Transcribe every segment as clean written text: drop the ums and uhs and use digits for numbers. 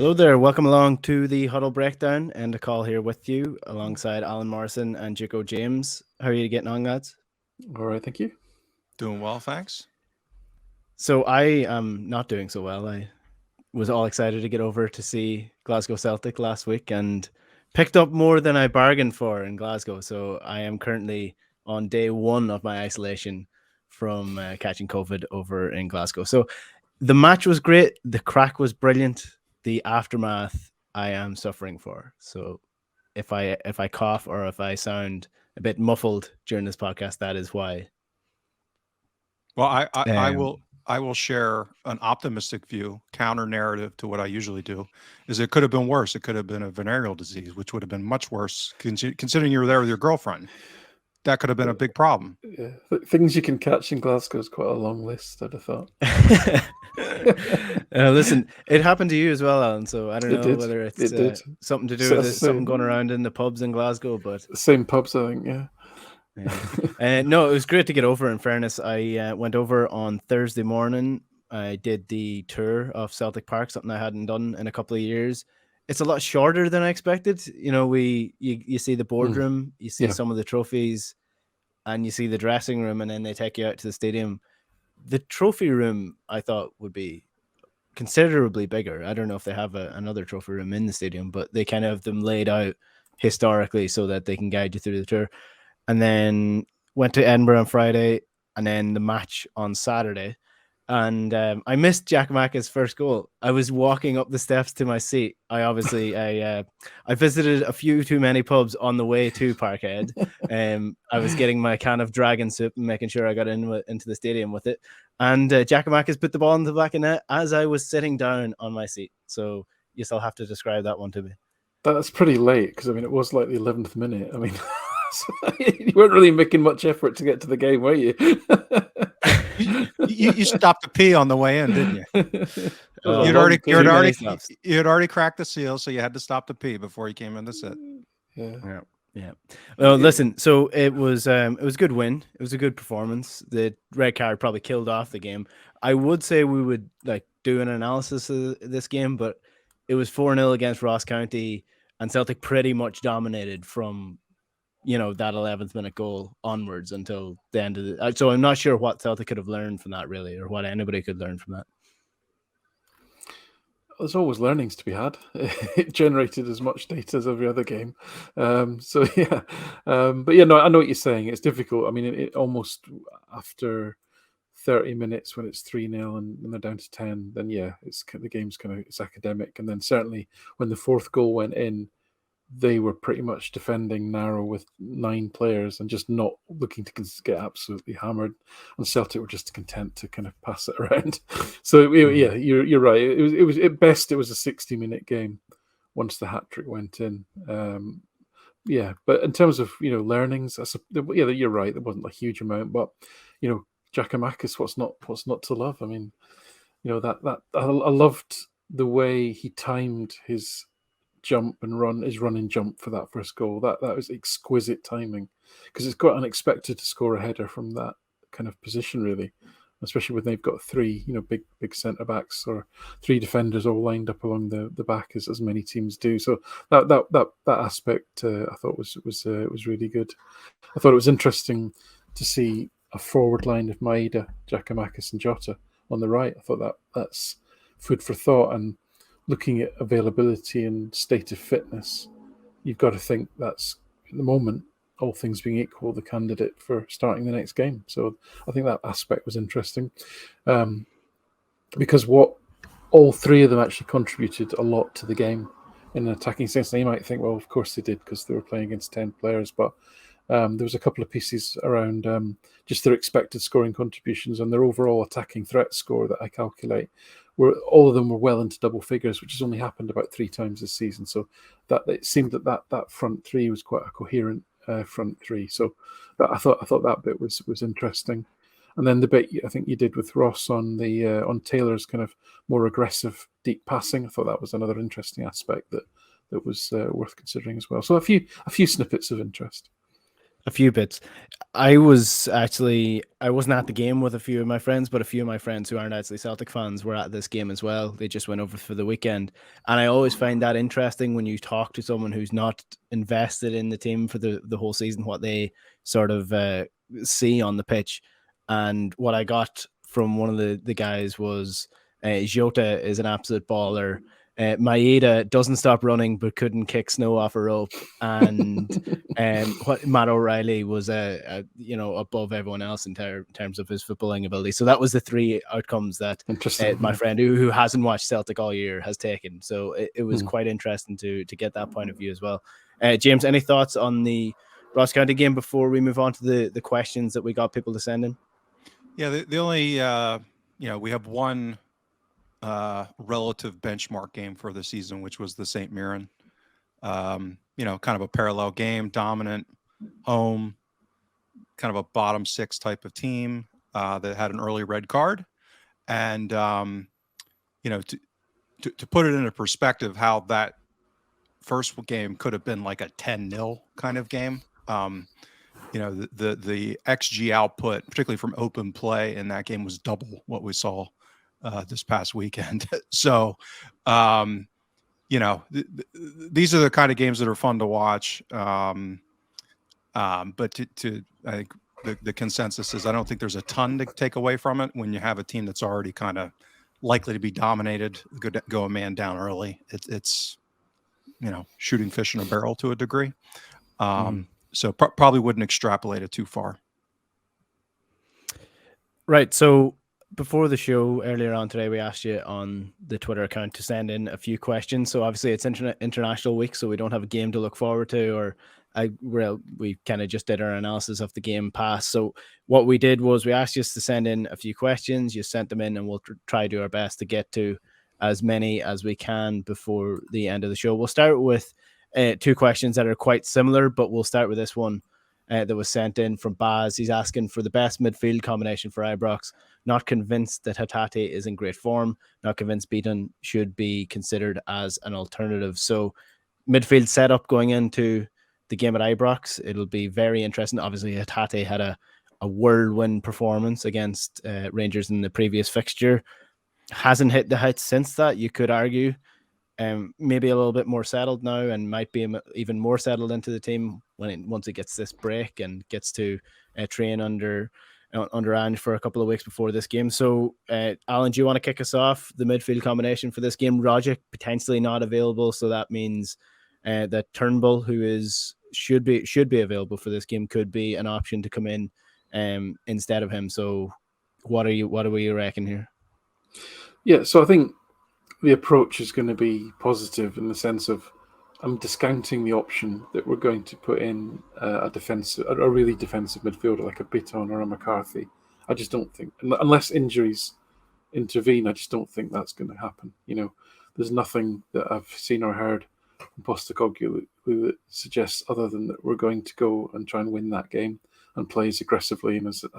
Hello there, welcome along to the Huddle Breakdown. Enda call here with you alongside Alan Morrison and Joko James. How are you getting on, lads? All right, thank you. Doing well, thanks. So I am not doing so well. I was all excited to get over to see Glasgow Celtic last week and picked up more than I bargained for in Glasgow. So I am currently on day one of my isolation from catching COVID over in Glasgow. So the match was great. The crack was brilliant. The aftermath I am suffering for. So if I cough or if I sound a bit muffled during this podcast, that is why. Well, I will share an optimistic view, counter narrative to what I usually do. Is it could have been worse. It could have been a venereal disease, which would have been much worse. Considering you were there with your girlfriend, that could have been a big problem. Yeah, things you can catch in Glasgow is quite a long list, I'd have thought. Listen, it happened to you as well, Alan. So I don't know whether it's something to do with something going around in the pubs in Glasgow, but same pubs, I think. Yeah. No, it was great to get over. In fairness, I went over on Thursday morning. I did the tour of Celtic Park, something I hadn't done in a couple of years. It's a lot shorter than I expected. You know, you see the boardroom, you see some of the trophies, and you see the dressing room, and then they take you out to the stadium. The trophy room, I thought, would be considerably bigger. I don't know if they have another trophy room in the stadium, but they kind of have them laid out historically so that they can guide you through the tour. And then went to Edinburgh on Friday, and then the match on Saturday. And I missed Giacomakis' first goal. I was walking up the steps to my seat. I visited a few too many pubs on the way to Parkhead. I was getting my can of dragon soup and making sure I got into the stadium with it. And Giacomakis put the ball in the back of net as I was sitting down on my seat. So yes, I'll have to describe that one to me. That's pretty late because, I mean, it was like the 11th minute. I mean, you weren't really making much effort to get to the game, were you? You stopped to pee on the way in, didn't you? You had already cracked the seal, so you had to stop to pee before you came in to sit. Yeah. Well, listen. So it was a good win. It was a good performance. The red card probably killed off the game. I would say we would do an analysis of this game, but it was 4-0 against Ross County, and Celtic pretty much dominated from that 11th minute goal onwards until the end of the. So I'm not sure what Celtic could have learned from that, really, or what anybody could learn from that. There's always learnings to be had. It generated as much data as every other game. But yeah, no, I know what you're saying. It's difficult. I mean, it almost after 30 minutes when it's 3-0 and they're down to 10, then the game's it's academic. And then certainly when the fourth goal went in, they were pretty much defending narrow with 9 players and just not looking to get absolutely hammered. And Celtic were just content to kind of pass it around. So you're right. It was at best it was a 60-minute game once the hat trick went in. But in terms of learnings, you're right. There wasn't a huge amount, but Giacomakis, what's not to love? I mean, that I loved the way he timed his jump and his run and jump for that first goal. That was exquisite timing, because it's quite unexpected to score a header from that kind of position, really, especially when they've got 3 big centre backs or 3 defenders all lined up along the back as many teams do. So that aspect I thought was really good. I thought it was interesting to see a forward line of Maeda, Giacomakis and Jota on the right. I thought that's food for thought. And looking at availability and state of fitness, you've got to think that's, at the moment, all things being equal, the candidate for starting the next game. So I think that aspect was interesting, because all 3 of them actually contributed a lot to the game in an attacking sense. Now you might think, well, of course they did, because they were playing against 10 players, but there was a couple of pieces around just their expected scoring contributions and their overall attacking threat score that I calculate, where all of them were well into double figures, which has only happened about 3 times this season. So that it seemed that front 3 was quite a coherent front 3. So I thought that bit was interesting. And then the bit I think you did with Ross on on Taylor's kind of more aggressive deep passing, I thought that was another interesting aspect that was worth considering as well. So a few snippets of interest. A few bits. I wasn't at the game with a few of my friends, but a few of my friends who aren't actually Celtic fans were at this game as well. They just went over for the weekend. And I always find that interesting when you talk to someone who's not invested in the team for the whole season, what they sort of see on the pitch. And what I got from one of the guys was Jota is an absolute baller. Maeda doesn't stop running but couldn't kick snow off a rope, and what Matt O'Reilly was above everyone else in terms of his footballing ability. So that was the three outcomes that my friend who hasn't watched Celtic all year has taken. So it was quite interesting to get that point of view as well. James, any thoughts on the Ross County game before we move on to the questions that we got people to send in? Yeah, the only we have one relative benchmark game for the season, which was the St. Mirren. Kind of a parallel game, dominant home, kind of a bottom six type of team that had an early red card. And, to put it into perspective, how that first game could have been like a 10-0 kind of game. The XG output, particularly from open play in that game, was double what we saw this past weekend. So, these are the kind of games that are fun to watch. But I think the consensus is I don't think there's a ton to take away from it when you have a team that's already kind of likely to be dominated, go a man down early. It's shooting fish in a barrel to a degree. So probably wouldn't extrapolate it too far. Right. So before the show earlier on today, we asked you on the Twitter account to send in a few questions. So obviously it's international week, so we don't have a game to look forward to, we kind of just did our analysis of the game past. So what we did was we asked you to send in a few questions. You sent them in, and we'll try to do our best to get to as many as we can before the end of the show. We'll start with two questions that are quite similar, but we'll start with this one that was sent in from Baz. He's asking for the best midfield combination for Ibrox. Not convinced that Hatate is in great form. Not convinced Beaton should be considered as an alternative. So midfield setup going into the game at Ibrox, it'll be very interesting. Obviously, Hatate had a whirlwind performance against Rangers in the previous fixture. Hasn't hit the heights since that, you could argue. Maybe a little bit more settled now, and might be even more settled into the team once it gets this break and gets to train under Ange for a couple of weeks before this game. So, Alan, do you want to kick us off the midfield combination for this game? Rogic potentially not available, so that means that Turnbull, who should be available for this game, could be an option to come in instead of him. So, what do you reckon here? Yeah, so I think the approach is going to be positive in the sense of I'm discounting the option that we're going to put in a really defensive midfielder like a Bitton or a McCarthy. I just don't think, unless injuries intervene, I just don't think that's going to happen. There's nothing that I've seen or heard from Postecoglou that suggests other than that we're going to go and try and win that game and play as aggressively and as in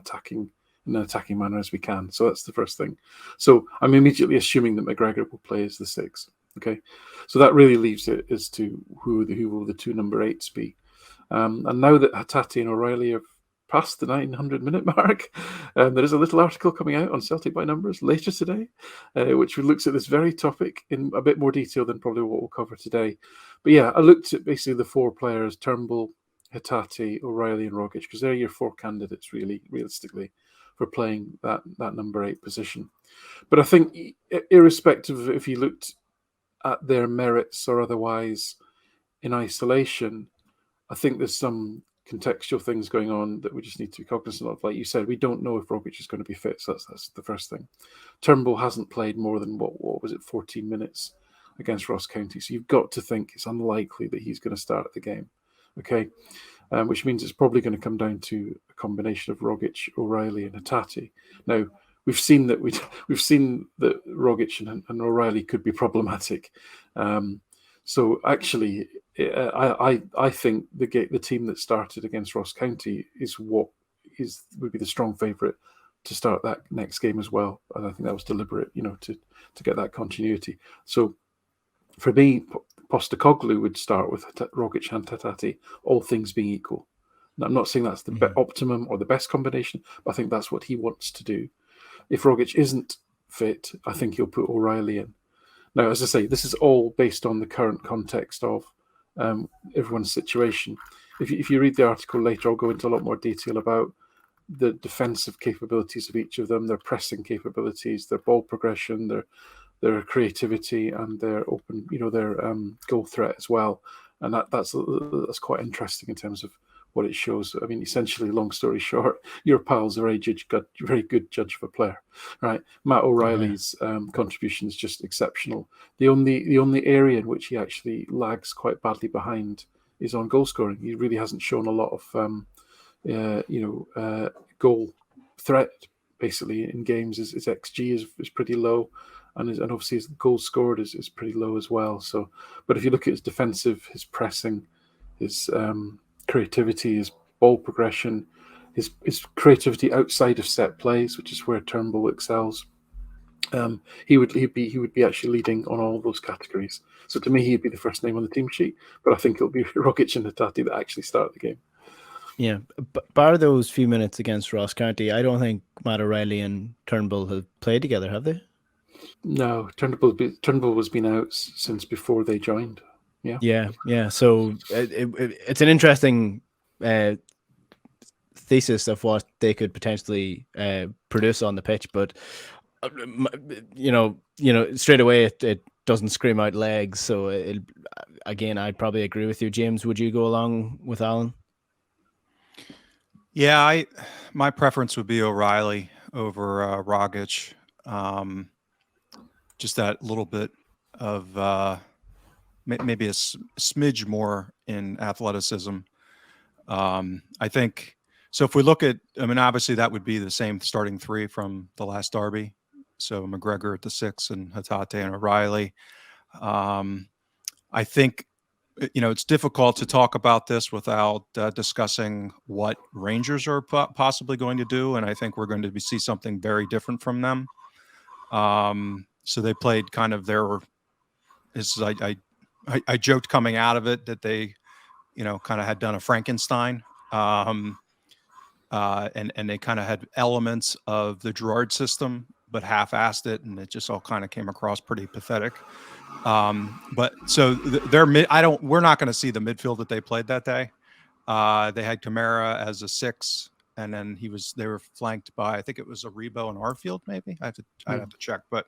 an attacking manner as we can. So that's the first thing. So I'm immediately assuming that McGregor will play as the 6. Okay, so that really leaves it as to who will the two number 8s be. And now that Hatate and O'Reilly have passed the 900-minute mark, there is a little article coming out on Celtic by Numbers later today, which looks at this very topic in a bit more detail than probably what we'll cover today. But yeah, I looked at basically the 4 players: Turnbull, Hatate, O'Reilly, and Rogic, because they're your 4 candidates, really, realistically, for playing that number 8 position. But I think irrespective of if you looked at their merits or otherwise in isolation, I think there's some contextual things going on that we just need to be cognizant of. Like you said, we don't know if Rogic is going to be fit, so that's the first thing. Turnbull hasn't played more than, what was it, 14 minutes against Ross County, so you've got to think it's unlikely that he's going to start the game, okay? Which means it's probably going to come down to a combination of Rogic, O'Reilly, and Hatate. Now, we've seen that Rogic and O'Reilly could be problematic. So actually, I think the team that started against Ross County would be the strong favourite to start that next game as well. And I think that was deliberate, to get that continuity. So for me, Postecoglou would start with Rogic and Hatate, all things being equal. I'm not saying that's the optimum or the best combination, but I think that's what he wants to do. If Rogic isn't fit, I think he'll put O'Reilly in. Now, as I say, this is all based on the current context of everyone's situation. If you read the article later, I'll go into a lot more detail about the defensive capabilities of each of them, their pressing capabilities, their ball progression, their creativity, and their open, their goal threat as well. And that's quite interesting in terms of what it shows. I mean, essentially, long story short, your pal's a very good judge of a player, right? Matt O'Reilly's contribution is just exceptional. The only area in which he actually lags quite badly behind is on goal scoring. He really hasn't shown a lot of goal threat basically in games. His XG is pretty low, and obviously his goals scored is pretty low as well. So, but if you look at his defensive, his pressing, his creativity, his ball progression, his creativity outside of set plays, which is where Turnbull excels, he would be actually leading on all those categories. So to me, he'd be the first name on the team sheet, but I think it'll be Rogic and Hatate that actually start the game. Yeah, bar those few minutes against Ross County, I don't think Matt O'Reilly and Turnbull have played together, have they? No, Turnbull has been out since before they joined. Yeah. So it's an interesting thesis of what they could potentially produce on the pitch, but straight away it doesn't scream out legs. So again, I'd probably agree with you, James. Would you go along with Alan? Yeah, my preference would be O'Reilly over Rogic. Just that little bit of maybe a smidge more in athleticism. I think so. If we look at, obviously that would be the same starting three from the last derby. So McGregor at the 6 and Hatate and O'Reilly. I think, it's difficult to talk about this without discussing what Rangers are possibly going to do. And I think we're going to see something very different from them. So they played kind of I joked coming out of it that they, kind of had done a Frankenstein. And they kind of had elements of the Gerrard system, but half-assed it, and it just all kind of came across pretty pathetic. But so we're not going to see the midfield that they played that day. They had Kamara as a 6, and then they were flanked by, I think it was Aribo and Arfield, maybe. I'd have to check, but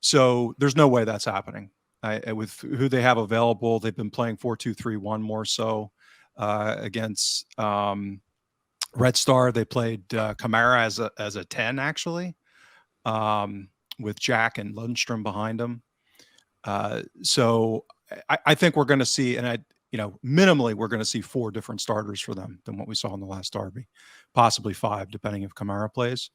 so there's no way that's happening. With who they have available, they've been playing 4-2-3-1 more so against Red Star. They played Kamara as a 10 actually, with Jack and Lundstrom behind him. So I think we're going to see, and minimally we're going to see 4 different starters for them than what we saw in the last derby, possibly 5, depending if Kamara plays.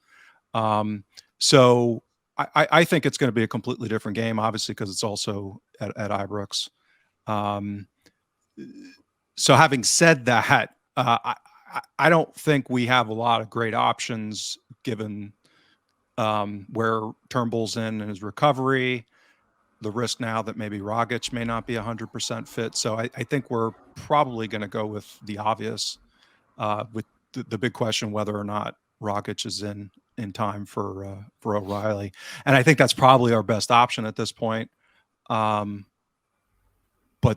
So I think it's going to be a completely different game, obviously, because it's also at Ibrox. So having said that, I don't think we have a lot of great options given where Turnbull's in his recovery, the risk now that maybe Rogic may not be 100% fit. So I think we're probably going to go with the obvious, with the big question whether or not Rogic is in time for O'Reilly. And I think that's probably our best option at this point. But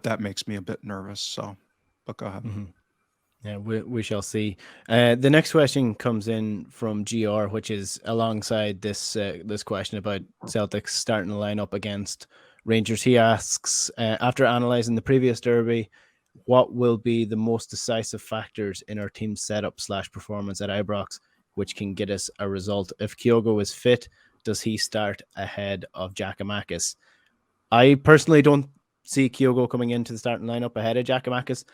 that makes me a bit nervous. So, but go ahead. Mm-hmm. Yeah, we shall see. The next question comes in from GR, which is alongside this question about Celtic's starting lineup against Rangers. He asks, after analysing the previous derby, what will be the most decisive factors in our team's setup / performance at Ibrox, which can get us a result? If Kyogo is fit, does he start ahead of Giakoumakis? I personally don't see Kyogo coming into the starting lineup ahead of Giakoumakis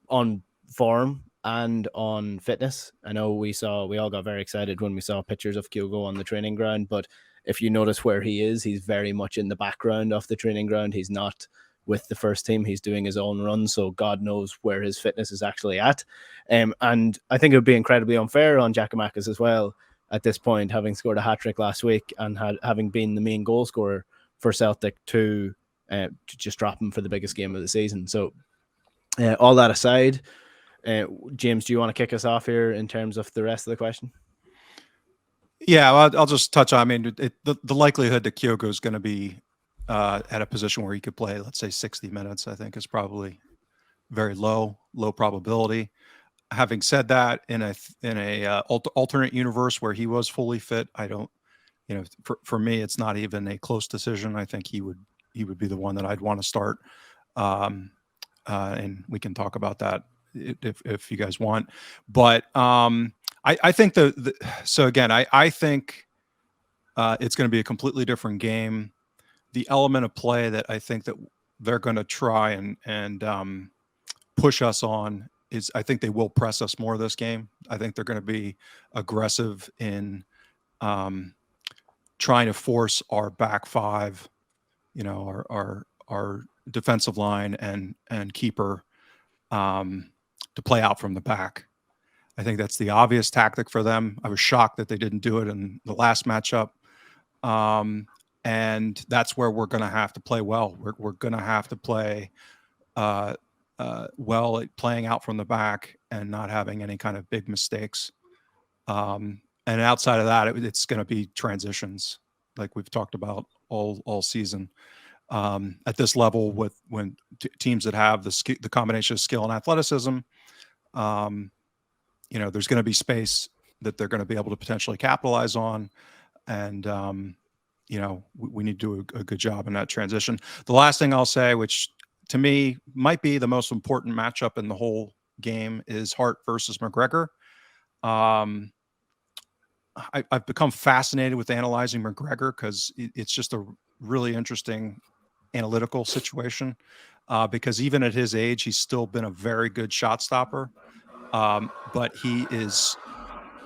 on form and on fitness. I know we all got very excited when we saw pictures of Kyogo on the training ground, but if you notice where he is, he's very much in the background of the training ground. He's not with the first team. He's doing his own run, so God knows where his fitness is actually at. And I think it would be incredibly unfair on Giakoumakis as well at this point, having scored a hat-trick last week and having been the main goal scorer for Celtic, to just drop him for the biggest game of the season. So all that aside, James, do you want to kick us off here in terms of the rest of the question? Yeah, well, I'll just touch on. I mean, the likelihood that Kyogo is going to be at a position where he could play, let's say, 60 minutes, I think, is probably very low probability. Having said that, in a alternate universe where he was fully fit, I don't, for me, it's not even a close decision. I think he would be the one that I'd want to start, and we can talk about that if you guys want. But I think so again, I think it's going to be a completely different game. The element of play that I think that they're going to try and push us on is, I think they will press us more this game. I think they're going to be aggressive in trying to force our back five, our defensive line and keeper to play out from the back. I think that's the obvious tactic for them. I was shocked that they didn't do it in the last matchup. And that's where we're going to have to play well. We're going to have to play well at playing out from the back and not having any kind of big mistakes. And outside of that, it's going to be transitions, like we've talked about all season. At this level, when teams that have the combination of skill and athleticism, there's going to be space that they're going to be able to potentially capitalize on, and we need to do a good job in that transition. The last thing I'll say, which to me might be the most important matchup in the whole game, is Hart versus McGregor. I've become fascinated with analyzing McGregor because it's just a really interesting analytical situation, because even at his age, he's still been a very good shot stopper. But he is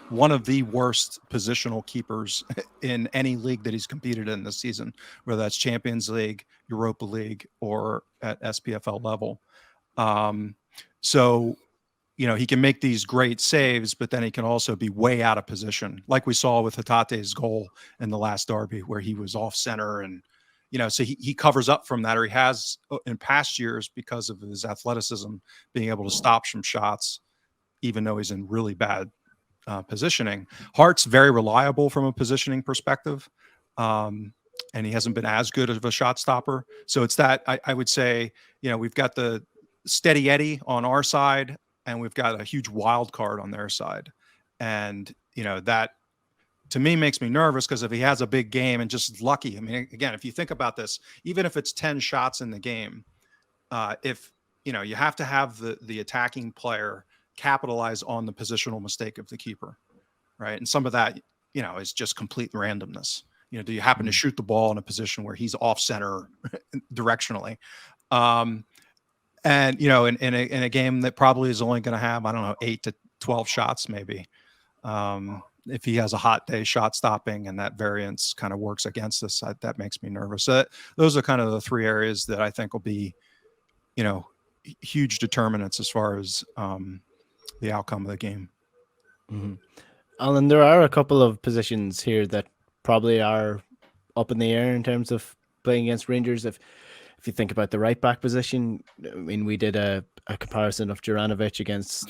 one of the worst positional keepers in any league that he's competed in this season, whether that's Champions League, Europa League, or at SPFL level. So, he can make these great saves, but then he can also be way out of position, like we saw with Hatate's goal in the last derby, where he was off center, and so he covers up from that, or he has in past years, because of his athleticism, being able to stop some shots, even though he's in really bad positioning. Hart's very reliable from a positioning perspective, and he hasn't been as good of a shot stopper. So it's that I would say, we've got the steady Eddie on our side, and we've got a huge wild card on their side. And, that to me makes me nervous, because if he has a big game and just lucky, I mean, again, if you think about this, even if it's 10 shots in the game, if, you have to have the attacking player capitalize on the positional mistake of the keeper, right? And some of that, is just complete randomness. Do you happen to shoot the ball in a position where he's off center directionally? And in a game that probably is only going to have, I don't know, 8 to 12 shots maybe. If he has a hot day shot stopping and that variance kind of works against us, that makes me nervous. So those are kind of the three areas that I think will be, huge determinants as far as the outcome of the game. Mm-hmm. Alan, there are a couple of positions here that probably are up in the air in terms of playing against Rangers. If you think about the right back position, I mean, we did a comparison of Juranovic against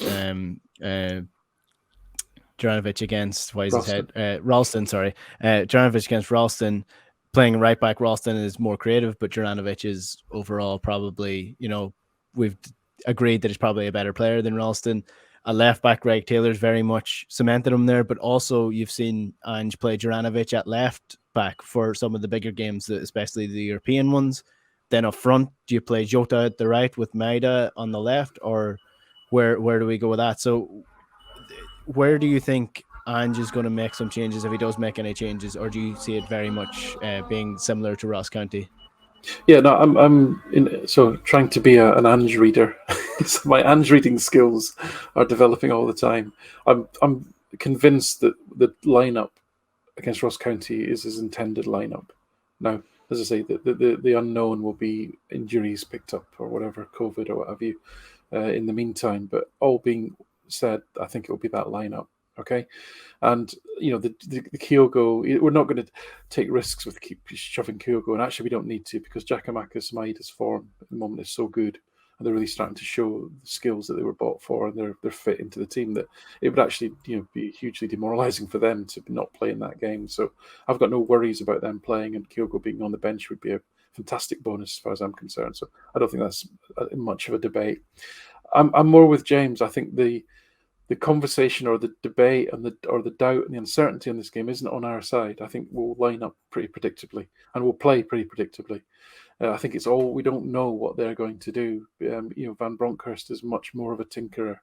Ralston. Sorry, Juranovic against Ralston. Playing right back, Ralston is more creative, but Juranovic is overall probably, we've agreed that he's probably a better player than Ralston. A left back, Greg Taylor's very much cemented him there, but also you've seen Ange play Juranovic at left back for some of the bigger games, especially the European ones. Then up front, do you play Jota at the right with Maida on the left, or where do we go with that? So where do you think Ange is going to make some changes, if he does make any changes, or do you see it very much being similar to Ross County? Yeah, no, I'm trying to be an Ange reader. So my Ange reading skills are developing all the time. I'm convinced that the lineup against Ross County is his intended lineup. Now, as I say, the unknown will be injuries picked up or whatever, COVID or what have you, in the meantime. But all being said, I think it will be that lineup. Okay, and the Kyogo, we're not going to take risks with keep shoving Kyogo, and actually we don't need to, because Giakoumakis Maida's form at the moment is so good, and they're really starting to show the skills that they were bought for, and they're fit into the team, that it would actually be hugely demoralising for them to not play in that game. So I've got no worries about them playing, and Kyogo being on the bench would be a fantastic bonus as far as I'm concerned. So I don't think that's much of a debate. I'm more with James. I think the conversation or the debate and the doubt and the uncertainty in this game isn't on our side. I think we'll line up pretty predictably and we'll play pretty predictably. I think it's all, we don't know what they're going to do. Van Bronckhorst is much more of a tinkerer.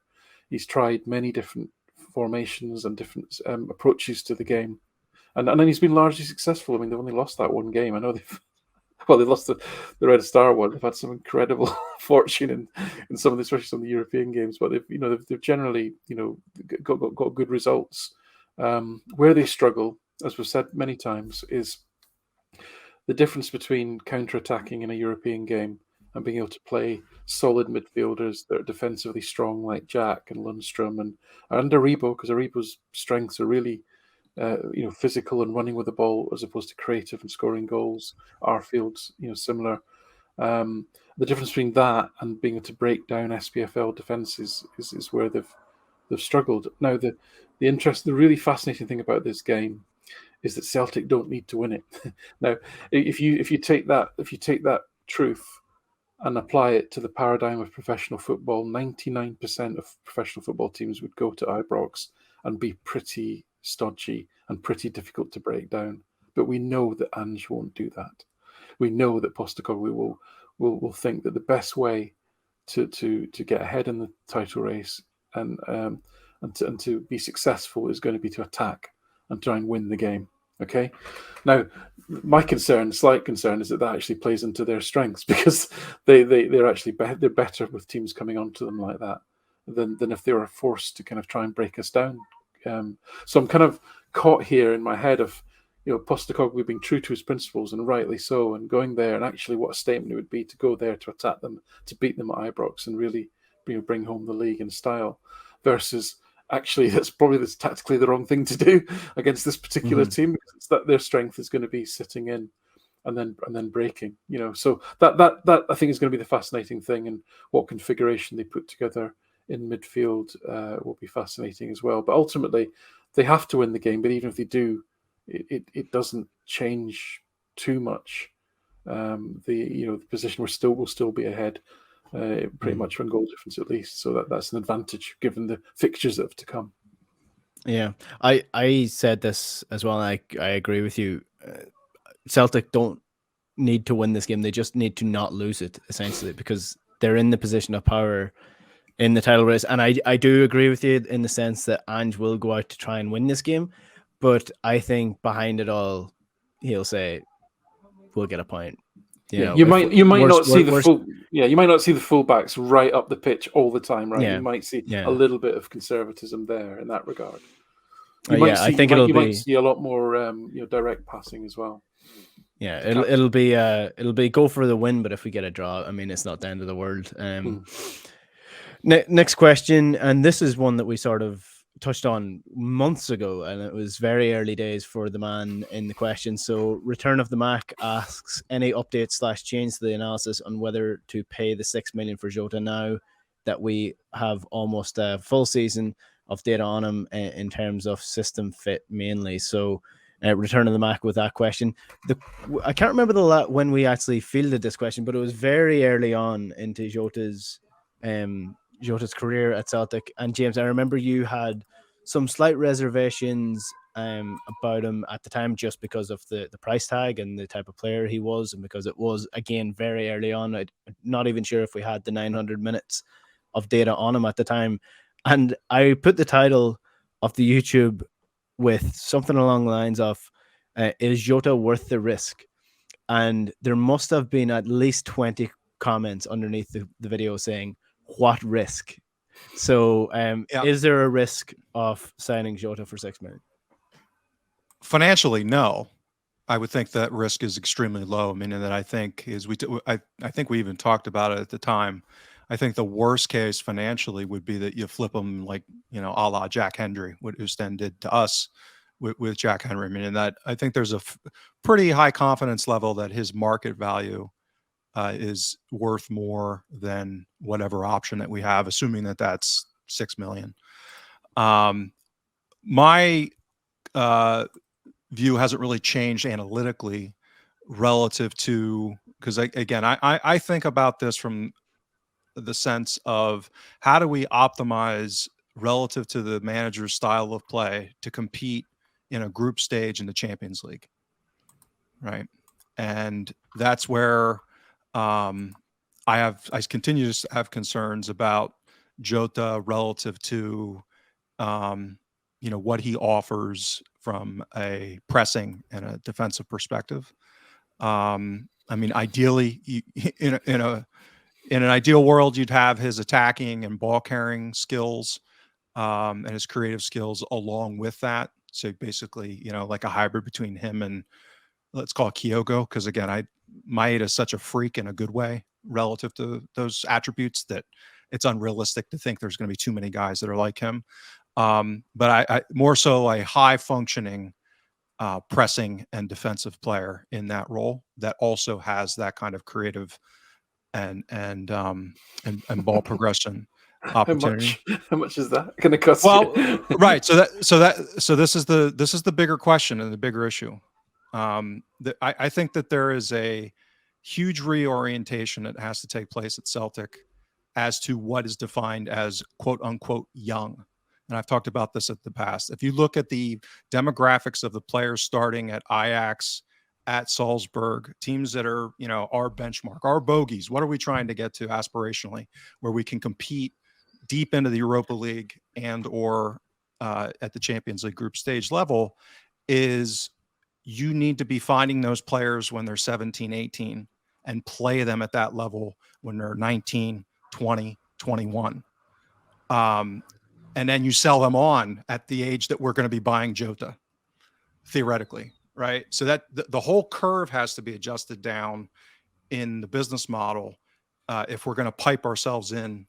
He's tried many different formations and different approaches to the game, and then he's been largely successful. I mean, they've only lost that one game. I know they lost the Red Star one. They've had some incredible fortune in some of the, especially some of the European games, but they've generally got good results. Where they struggle, as we've said many times, is the difference between counter-attacking in a European game and being able to play solid midfielders that are defensively strong, like Jack and Lundstrom and Aribo, because Aribo's strengths are really physical and running with the ball as opposed to creative and scoring goals. Arfield's similar. The difference between that and being able to break down SPFL defenses is where they've struggled. Now the really fascinating thing about this game is that Celtic don't need to win it. Now, if you take that truth and apply it to the paradigm of professional football, 99% of professional football teams would go to Ibrox and be pretty stodgy and pretty difficult to break down. But we know that Ange won't do that. We know that Postecoglou will think that the best way to get ahead in the title race and to be successful is going to be to attack and try and win the game. Okay. Now, my slight concern, is that actually plays into their strengths, because they're actually they're better with teams coming onto them like that than if they were forced to kind of try and break us down. So I'm kind of caught here in my head of Postecoglou being true to his principles, and rightly so, and going there, and actually what a statement it would be to go there to attack them, to beat them at Ibrox, and really bring home the league in style, versus actually that's probably tactically the wrong thing to do against this particular team, because it's that their strength is going to be sitting in and then breaking. So that I think is going to be the fascinating thing, and what configuration they put together in midfield will be fascinating as well. But ultimately, they have to win the game. But even if they do, it doesn't change too much. The position will still be ahead, pretty much one goal difference at least. So that's an advantage given the fixtures that have to come. Yeah, I said this as well. And I agree with you. Celtic don't need to win this game. They just need to not lose it, essentially, because they're in the position of power in the title race. And I do agree with you in the sense that Ange will go out to try and win this game. But I think behind it all, he'll say, we'll get a point. You might not see the fullbacks right up the pitch all the time, right? You might see a little bit of conservatism there in that regard. You might see a lot more direct passing as well. Yeah, it'll be go for the win, but if we get a draw, I mean, it's not the end of the world. Next question, and this is one that we sort of touched on months ago, and it was very early days for the man in the question. So Return of the Mac asks, any updates / change to the analysis on whether to pay the 6 million for Jota now that we have almost a full season of data on him in terms of system fit mainly. So Return of the Mac with that question. I can't remember when we actually fielded this question, but it was very early on into Jota's career at Celtic. And James, I remember you had some slight reservations about him at the time, just because of the price tag and the type of player he was, and because it was, again, very early on. I'm not even sure if we had the 900 minutes of data on him at the time. And I put the title of the YouTube with something along the lines of, is Jota worth the risk? And there must have been at least 20 comments underneath the video saying, what risk? So is there a risk of signing Jota for 6 million? Financially, no. I would think that risk is extremely low. I mean, and that I think I think we even talked about it at the time. I think the worst case financially would be that you flip him like, a la Jack Hendry, what Usten did to us with Jack Henry. I mean, and that I think there's a pretty high confidence level that his market value is worth more than whatever option that we have, assuming that that's $6 million. My view hasn't really changed analytically relative to, because I think about this from the sense of how do we optimize relative to the manager's style of play to compete in a group stage in the Champions League, right? And that's where I continue to have concerns about Jota relative to what he offers from a pressing and a defensive perspective. I mean, ideally, in an ideal world, you'd have his attacking and ball carrying skills and his creative skills along with that. So basically, like a hybrid between him and, let's call it Kyogo, because again, Maeda is such a freak in a good way relative to those attributes that it's unrealistic to think there's going to be too many guys that are like him. But I more so a high functioning pressing and defensive player in that role that also has that kind of creative and ball progression opportunity. How much is that going to cost? Well, right. So this is the bigger question and the bigger issue. I think that there is a huge reorientation that has to take place at Celtic as to what is defined as quote unquote young. And I've talked about this at the past. If you look at the demographics of the players starting at Ajax, at Salzburg, teams that are, our benchmark, our bogeys, what are we trying to get to aspirationally, where we can compete deep into the Europa League and or at the Champions League group stage level, is you need to be finding those players when they're 17, 18 and play them at that level when they're 19, 20, 21. And then you sell them on at the age that we're going to be buying Jota, theoretically, right? So that the whole curve has to be adjusted down in the business model if we're going to pipe ourselves in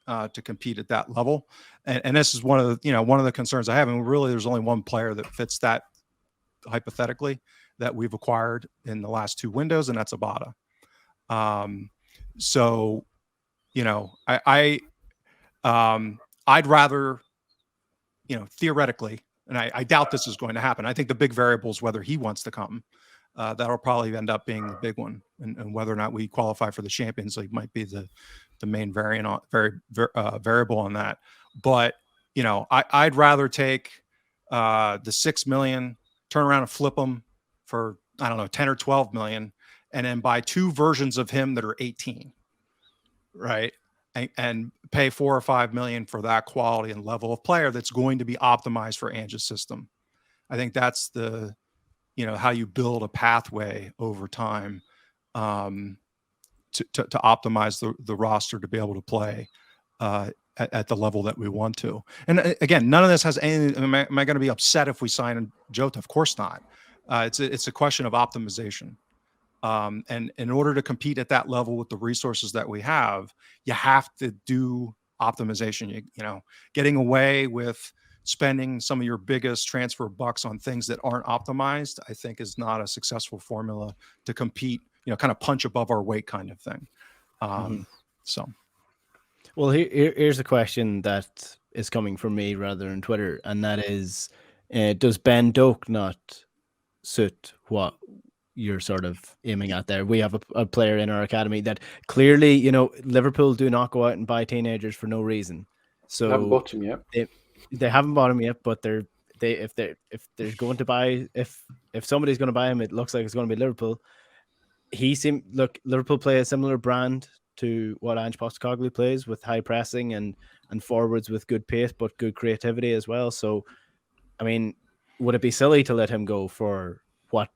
to compete at that level. And this is one of the concerns I have. And really, there's only one player that fits that hypothetically that we've acquired in the last two windows, and that's Abada. So, I'd rather, theoretically, and I doubt this is going to happen. I think the big variable is whether he wants to come. That'll probably end up being the big one, and whether or not we qualify for the Champions League might be the main variable on that. But I'd rather take the 6 million, turn around and flip them for 10 or 12 million, and then buy two versions of him that are 18, right? And pay 4 or 5 million for that quality and level of player that's going to be optimized for Ange's system. I think that's the, how you build a pathway over time to optimize the roster to be able to play at the level that we want to. And again, none of this has any. Am I going to be upset if we sign Jota? Of course not. It's a question of optimization. And in order to compete at that level with the resources that we have, you have to do optimization. Getting away with spending some of your biggest transfer bucks on things that aren't optimized, I think is not a successful formula to compete, kind of punch above our weight kind of thing. So. Well, here's a question that is coming from me rather than Twitter, and that is, does Ben Doak not suit what you're sort of aiming at there? We have a player in our academy that clearly, Liverpool do not go out and buy teenagers for no reason. So they haven't bought him yet. They haven't bought him yet, but if they're going to buy, if somebody's going to buy him, it looks like it's going to be Liverpool. Liverpool play a similar brand to what Ange Postecoglou plays, with high pressing and forwards with good pace but good creativity as well. So, I mean, would it be silly to let him go for what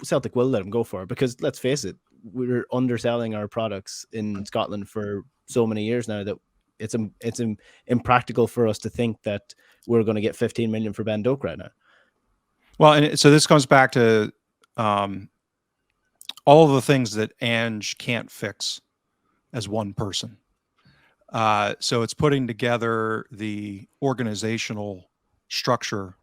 Celtic will let him go for? Because let's face it, we're underselling our products in Scotland for so many years now that it's impractical for us to think that we're going to get 15 million for Ben Doak right now. Well, and so this comes back to all of the things that Ange can't fix as one person. So it's putting together the organizational structure.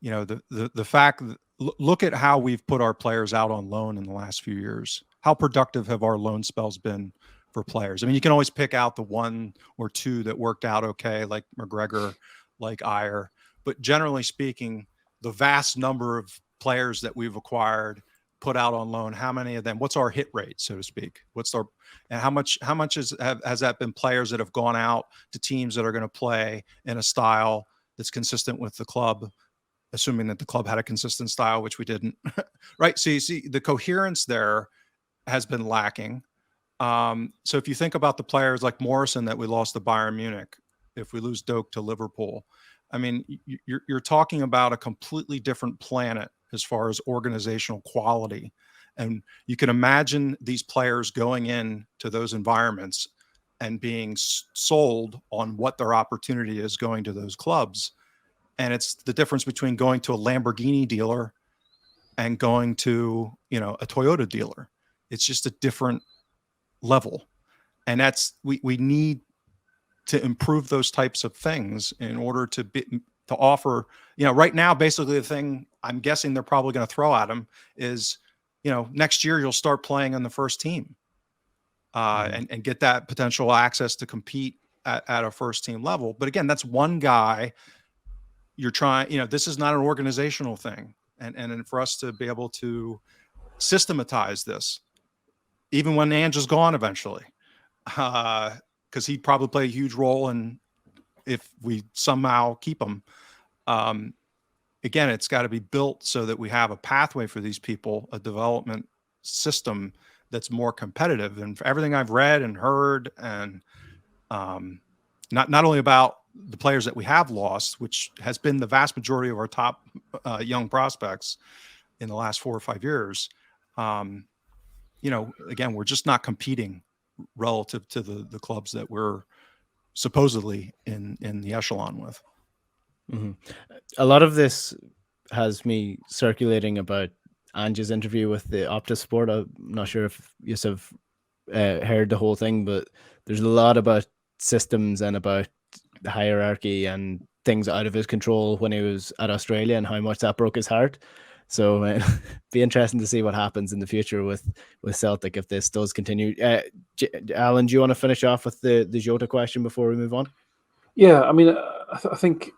The fact that, look at how we've put our players out on loan in the last few years how productive have our loan spells been for players? I mean, you can always pick out the one or two that worked out okay, like McGregor, like Ayer, but generally speaking, the vast number of players that we've acquired, put out on loan, how many of them, what's our hit rate, so to speak? And how much has that been players that have gone out to teams that are going to play in a style that's consistent with the club, assuming that the club had a consistent style, which we didn't, right? So you see the coherence there has been lacking. So if you think about the players like Morrison that we lost to Bayern Munich, if we lose Doak to Liverpool, I mean, you're talking about a completely different planet as far as organizational quality. And you can imagine these players going in to those environments and being sold on what their opportunity is going to those clubs. And it's the difference between going to a Lamborghini dealer and going to, a Toyota dealer. It's just a different level. And we need to improve those types of things in order to offer, right now, basically the thing I'm guessing they're probably going to throw at them is, next year you'll start playing on the first team and get that potential access to compete at a first team level. But again, that's one guy you're trying, this is not an organizational thing. And for us to be able to systematize this, even when Ange is gone eventually, because he'd probably play a huge role in if we somehow keep him. Again, it's got to be built so that we have a pathway for these people, a development system that's more competitive. And for everything I've read and heard, and not only about the players that we have lost, which has been the vast majority of our top young prospects in the last 4 or 5 years, again, we're just not competing relative to the clubs that we're supposedly in the echelon with. Mm-hmm. A lot of this has me circulating about Ange's interview with the Optus Sport. I'm not sure if you have heard the whole thing, but there's a lot about systems and about hierarchy and things out of his control when he was at Australia and how much that broke his heart. So be interesting to see what happens in the future with Celtic if this does continue. Alan, do you want to finish off with the Jota question before we move on? Yeah, I mean, I think.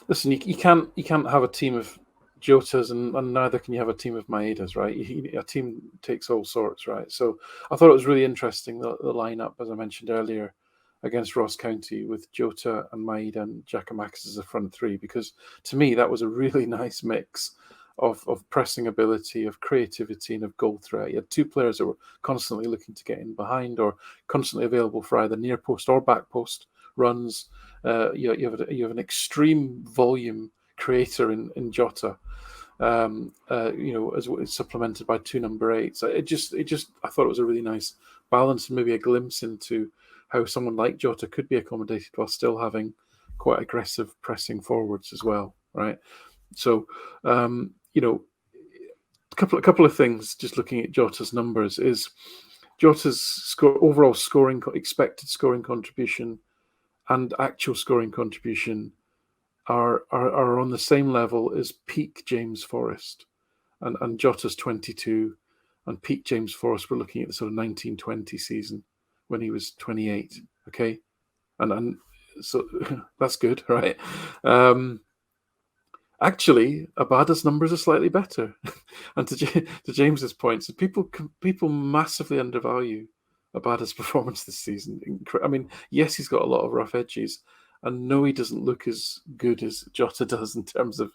Listen, you can't have a team of Jotas and neither can you have a team of Maedas, right? A team takes all sorts, right? So I thought it was really interesting the lineup, as I mentioned earlier, against Ross County with Jota and Maeda and Giakoumakis as a front three, because to me that was a really nice mix of pressing ability, of creativity, and of goal threat. You had two players that were constantly looking to get in behind or constantly available for either near post or back post runs. You have an extreme volume creator in Jota, as supplemented by two number 8s. So I thought it was a really nice balance and maybe a glimpse into how someone like Jota could be accommodated while still having quite aggressive pressing forwards as well, right? So, a couple of things. Just looking at Jota's numbers is Jota's overall scoring, expected scoring contribution, and actual scoring contribution are on the same level as peak James Forrest, and Jota's 22, and peak James Forrest. We're looking at the sort of 1920 season when he was 28. Okay, and so that's good, right? Actually, Abada's numbers are slightly better, and to James's points, people massively undervalue Abada's performance this season. I mean, yes, he's got a lot of rough edges, and no, he doesn't look as good as Jota does in terms of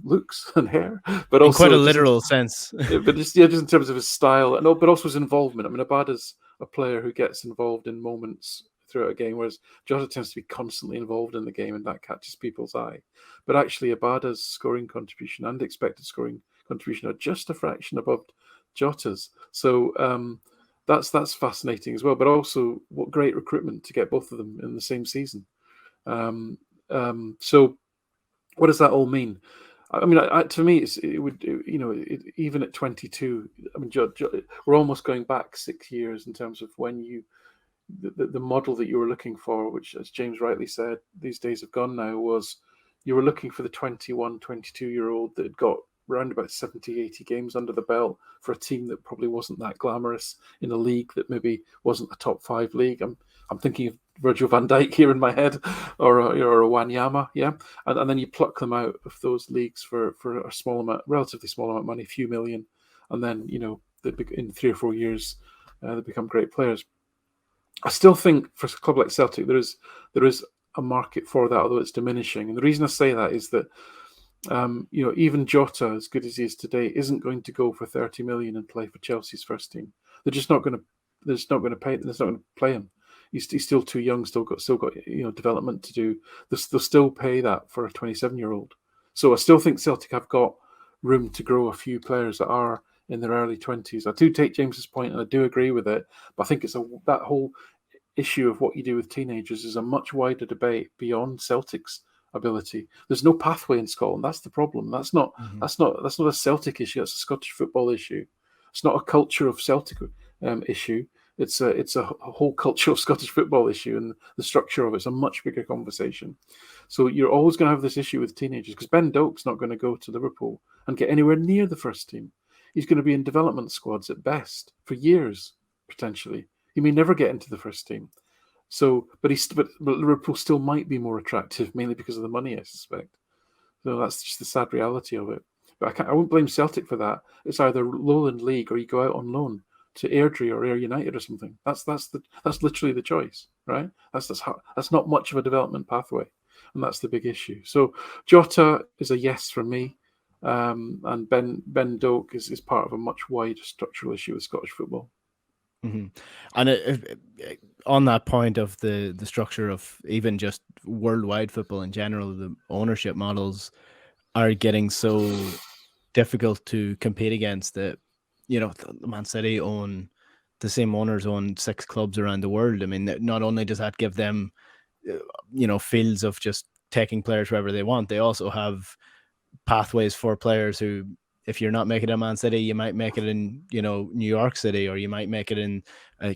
looks and hair, but also in quite a literal sense. But just in terms of his style, but also his involvement. I mean, Abada's a player who gets involved in moments throughout a game, whereas Jota tends to be constantly involved in the game, and that catches people's eye. But actually, Abada's scoring contribution and expected scoring contribution are just a fraction above Jota's. So that's fascinating as well. But also, what great recruitment to get both of them in the same season. So, what does that all mean? I mean, to me, even at 22. I mean, we're almost going back 6 years in terms of when the model that you were looking for, which, as James rightly said, these days have gone now, was you were looking for the 21, 22-year-old that had got around about 70, 80 games under the belt for a team that probably wasn't that glamorous in a league that maybe wasn't a top 5 league. I'm thinking of Virgil van Dijk here in my head, or a Wanyama, yeah, and then you pluck them out of those leagues for a small amount, relatively small amount of money, a few million, and then in 3 or 4 years they become great players. I still think for a club like Celtic there is a market for that, although it's diminishing. And the reason I say that is that even Jota, as good as he is today, isn't going to go for 30 million and play for Chelsea's first team. They're just not going to. They're just not going to pay. They're not going to play him. He's still too young. Still got development to do. They'll still pay that for a 27-year-old. So I still think Celtic have got room to grow a few players that are in their early 20s. I do take James's point, and I do agree with it. But I think it's that whole issue of what you do with teenagers is a much wider debate beyond Celtic's ability. There's no pathway in Scotland. That's the problem. That's not a Celtic issue. That's a Scottish football issue. It's not a culture of Celtic issue. It's a whole culture of Scottish football issue, and the structure of it's a much bigger conversation. So you're always going to have this issue with teenagers, because Ben Doak's not going to go to Liverpool and get anywhere near the first team. He's going to be in development squads at best for years, potentially. He may never get into the first team. So, but Liverpool still might be more attractive, mainly because of the money, I suspect. So that's just the sad reality of it. But I won't blame Celtic for that. It's either Lowland League or you go out on loan to Airdrie or Ayr United or something. That's literally the choice, right? That's not much of a development pathway, and that's the big issue. So Jota is a yes from me, and Ben Doak is part of a much wider structural issue with Scottish football. Mm-hmm. And on that point of the structure of even just worldwide football in general, the ownership models are getting so difficult to compete against that, Man City own, the same owners own 6 clubs around the world. I mean, not only does that give them, fields of just taking players wherever they want, they also have pathways for players who, if you're not making it in Man City, you might make it in, New York City, or you might make it in, I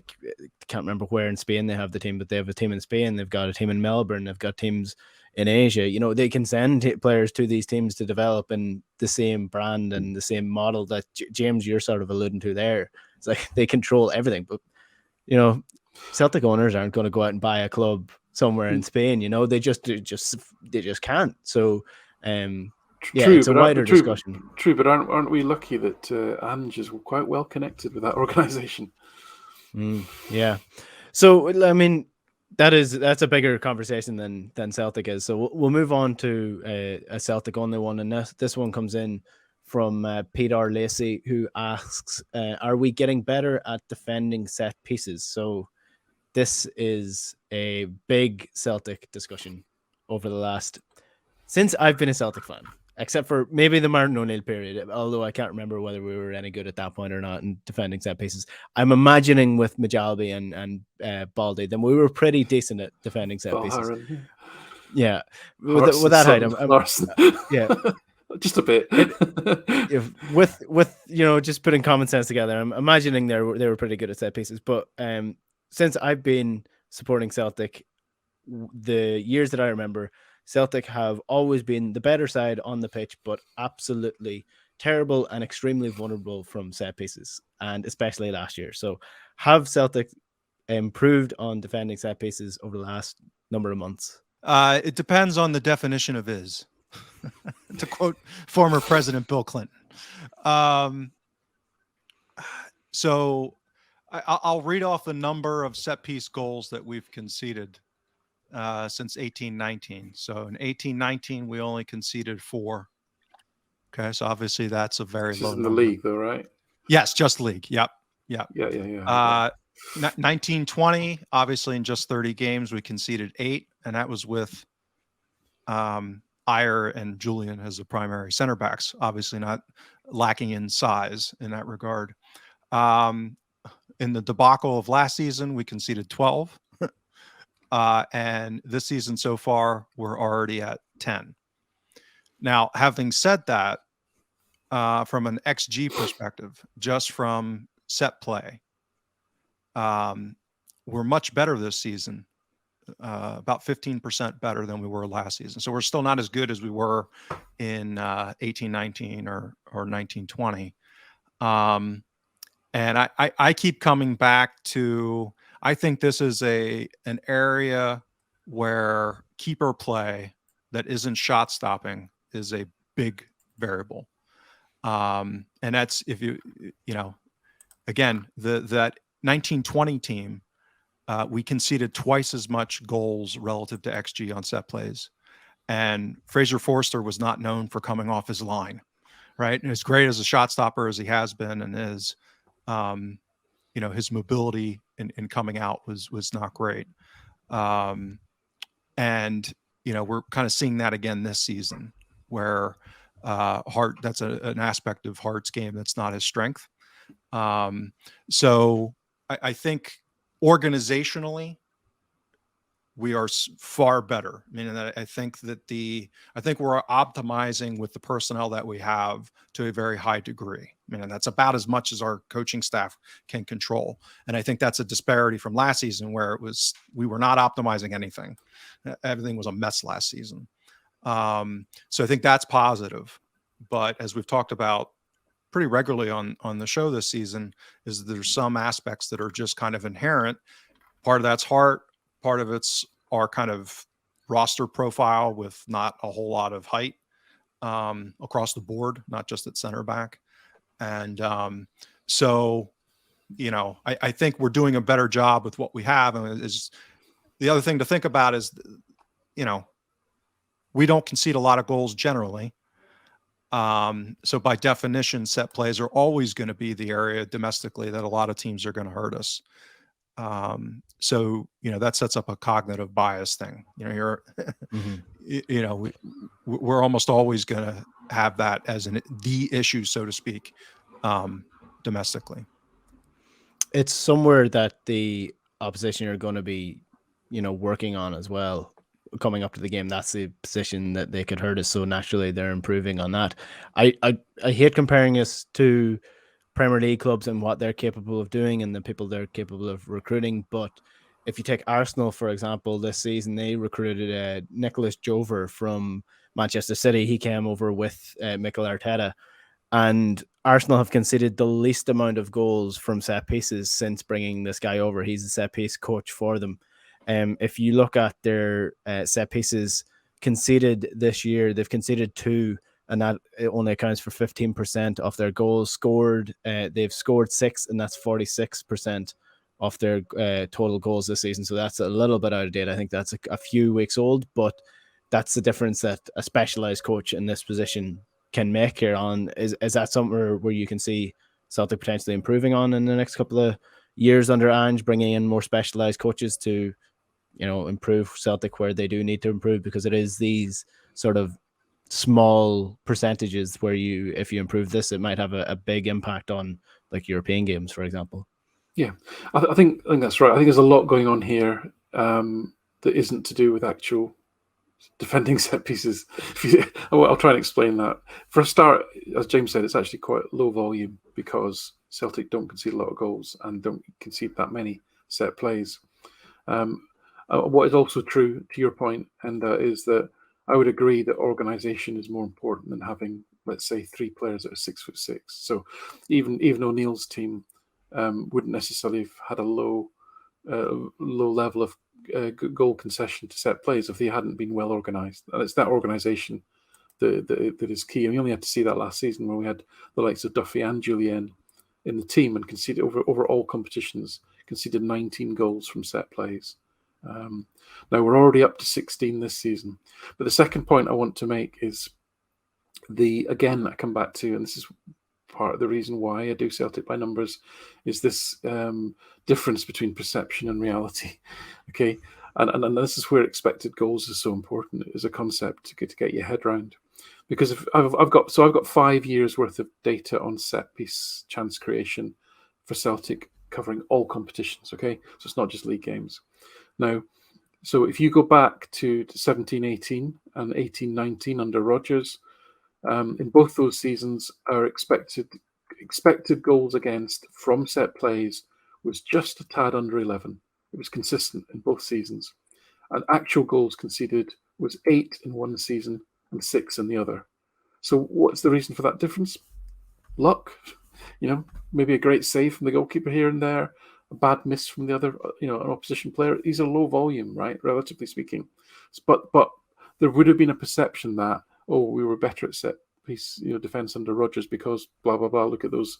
can't remember where in Spain they have the team, but they have a team in Spain, they've got a team in Melbourne, they've got teams in Asia. They can send players to these teams to develop in the same brand and the same model that James, you're sort of alluding to there. It's like they control everything, but, Celtic owners aren't going to go out and buy a club somewhere in Spain. They just can't. So, it's a wider discussion. True, but aren't we lucky that Ange is quite well connected with that organisation? Yeah. So I mean, that's a bigger conversation than Celtic is. So we'll move on to a Celtic only one, and this one comes in from Peter Lacey, who asks, "Are we getting better at defending set pieces?" So this is a big Celtic discussion over the last, since I've been a Celtic fan, except for maybe the Martin O'Neill period, although I can't remember whether we were any good at that point or not in defending set pieces. I'm imagining with Majalbi and Baldy, then we were pretty decent at defending set pieces. Yeah, with that height, yeah, just a bit. with just putting common sense together, I'm imagining they were pretty good at set pieces. But since I've been supporting Celtic, the years that I remember, Celtic have always been the better side on the pitch, but absolutely terrible and extremely vulnerable from set pieces, and especially last year. So have Celtic improved on defending set pieces over the last number of months? It depends on the definition of is, to quote former President Bill Clinton. So I'll read off the number of set piece goals that we've conceded since 18-19. So in 18-19, we only conceded 4. Okay, so obviously that's a very low number. In the league, though, right? Yes, just league. Yep. Yeah. 19-20, obviously in just 30 games, we conceded 8, and that was with Ayer and Julian as the primary center backs, obviously not lacking in size in that regard. In the debacle of last season, we conceded 12. And this season so far, we're already at 10. Now, having said that, from an XG perspective, just from set play, we're much better this season about 15% better than we were last season. So we're still not as good as we were in 18-19 or 19-20. And I keep coming back to, I think this is an area where keeper play that isn't shot stopping is a big variable. And that's, if you know, again, that 19-20 team, we conceded twice as much goals relative to XG on set plays. And Fraser Forster was not known for coming off his line, right? And as great as a shot stopper as he has been and is, you know, his mobility in coming out was not great. And, you know, we're kind of seeing that again this season where Hart, that's an aspect of Hart's game that's not his strength. So I think organizationally, we are far better. Meaning that I think we're optimizing with the personnel that we have to a very high degree. I mean, that's about as much as our coaching staff can control. And I think that's a disparity from last season where we were not optimizing anything. Everything was a mess last season. So I think that's positive. But as we've talked about pretty regularly on the show this season, is there's some aspects that are just kind of inherent. Part of that's Hart, part of it's our kind of roster profile with not a whole lot of height across the board, not just at center back. And so, you know, I think we're doing a better job with what we have. And the other thing to think about is, you know, we don't concede a lot of goals generally. So by definition, set plays are always going to be the area domestically that a lot of teams are going to hurt us. So, you know, that sets up a cognitive bias thing. You know, you know, we're almost always going to have that as the issue, so to speak, domestically. It's somewhere that the opposition are going to be, you know, working on as well. Coming up to the game, that's the position that they could hurt us. So naturally, they're improving on that. I hate comparing us to Premier League clubs and what they're capable of doing and the people they're capable of recruiting. But if you take Arsenal, for example, this season, they recruited Nicholas Jover from Manchester City. He came over with Mikel Arteta. And Arsenal have conceded the least amount of goals from set pieces since bringing this guy over. He's a set piece coach for them. If you look at their set pieces conceded this year, they've conceded 2, and that only accounts for 15% of their goals scored. They've scored 6, and that's 46% of their total goals this season. So that's a little bit out of date. I think that's a few weeks old, but that's the difference that a specialized coach in this position can make here on. Is that somewhere where you can see Celtic potentially improving on in the next couple of years under Ange, bringing in more specialized coaches to, you know, improve Celtic where they do need to improve? Because it is these sort of small percentages where if you improve this, it might have a big impact on like European games, for example. Yeah, I think that's right. I think there's a lot going on here that isn't to do with actual defending set pieces. I'll try and explain that. For a start, as James said, it's actually quite low volume because Celtic don't concede a lot of goals and don't concede that many set plays. What is also true, to your point, Enda, is that I would agree that organisation is more important than having, let's say, 3 players that are 6'6". So even O'Neill's team wouldn't necessarily have had a low level of goal concession to set plays if they hadn't been well organised. And it's that organisation that is key. And we only had to see that last season where we had the likes of Duffy and Julian in the team and conceded over all competitions, conceded 19 goals from set plays. Now we're already up to 16 this season. But the second point I want to make is again, I come back to, and this is part of the reason why I do Celtic by numbers, is this difference between perception and reality. Okay, and this is where expected goals is so important as a concept to get your head around. Because if I've got 5 years worth of data on set piece chance creation for Celtic covering all competitions. Okay, so it's not just league games. Now, so if you go back to 17-18 and 18-19 under Rodgers, in both those seasons, our expected goals against from set plays was just a tad under 11. It was consistent in both seasons. and actual goals conceded was 8 in one season and 6 in the other. So what's the reason for that difference? Luck, maybe a great save from the goalkeeper here and there, a bad miss from the other, an opposition player. These are low volume, right, relatively speaking. But there would have been a perception that, we were better at set piece, defense under Rodgers because blah blah blah. Look at those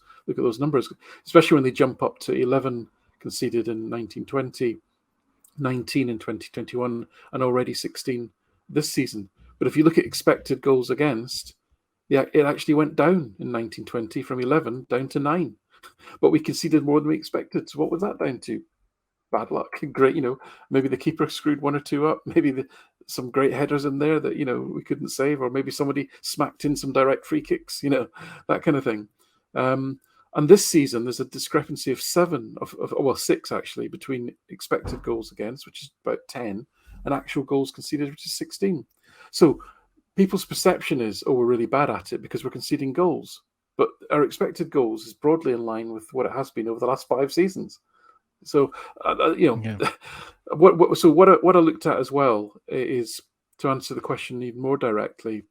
numbers, especially when they jump up to 11 conceded in 1920, 19 in 2021, and already 16 this season. But if you look at expected goals against, it actually went down in 1920 from 11 down to 9. But we conceded more than we expected. So what was that down to? Bad luck. Great, maybe the keeper screwed one or two up. Maybe some great headers in there that, we couldn't save. Or maybe somebody smacked in some direct free kicks, that kind of thing. And this season, there's a discrepancy of 6 actually, between expected goals against, which is about 10, and actual goals conceded, which is 16. So people's perception is, we're really bad at it because we're conceding goals. But our expected goals is broadly in line with what it has been over the last 5 seasons. So, what I looked at as well is, to answer the question even more directly,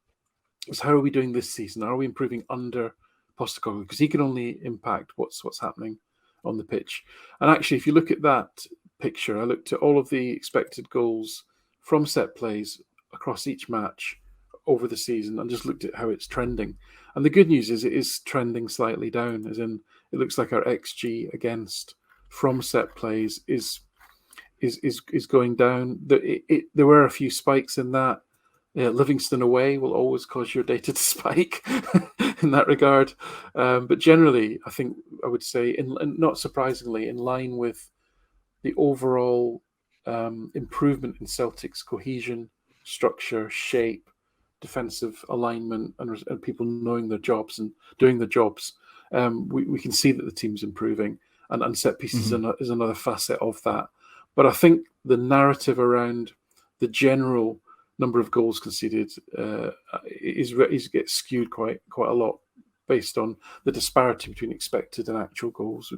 is how are we doing this season? Are we improving under Postecoglou? Because he can only impact what's happening on the pitch. And actually, if you look at that picture, I looked at all of the expected goals from set plays across each match over the season and just looked at how it's trending. And the good news is it is trending slightly down, as in it looks like our XG against from set plays is going down. There were a few spikes in that. Livingston away will always cause your data to spike in that regard. But generally, I think I would say, not surprisingly, in line with the overall improvement in Celtic's cohesion, structure, shape, defensive alignment, and people knowing their jobs and doing their jobs, we can see that the team's improving. And set pieces is another facet of that. But I think the narrative around the general number of goals conceded gets skewed quite a lot based on the disparity between expected and actual goals.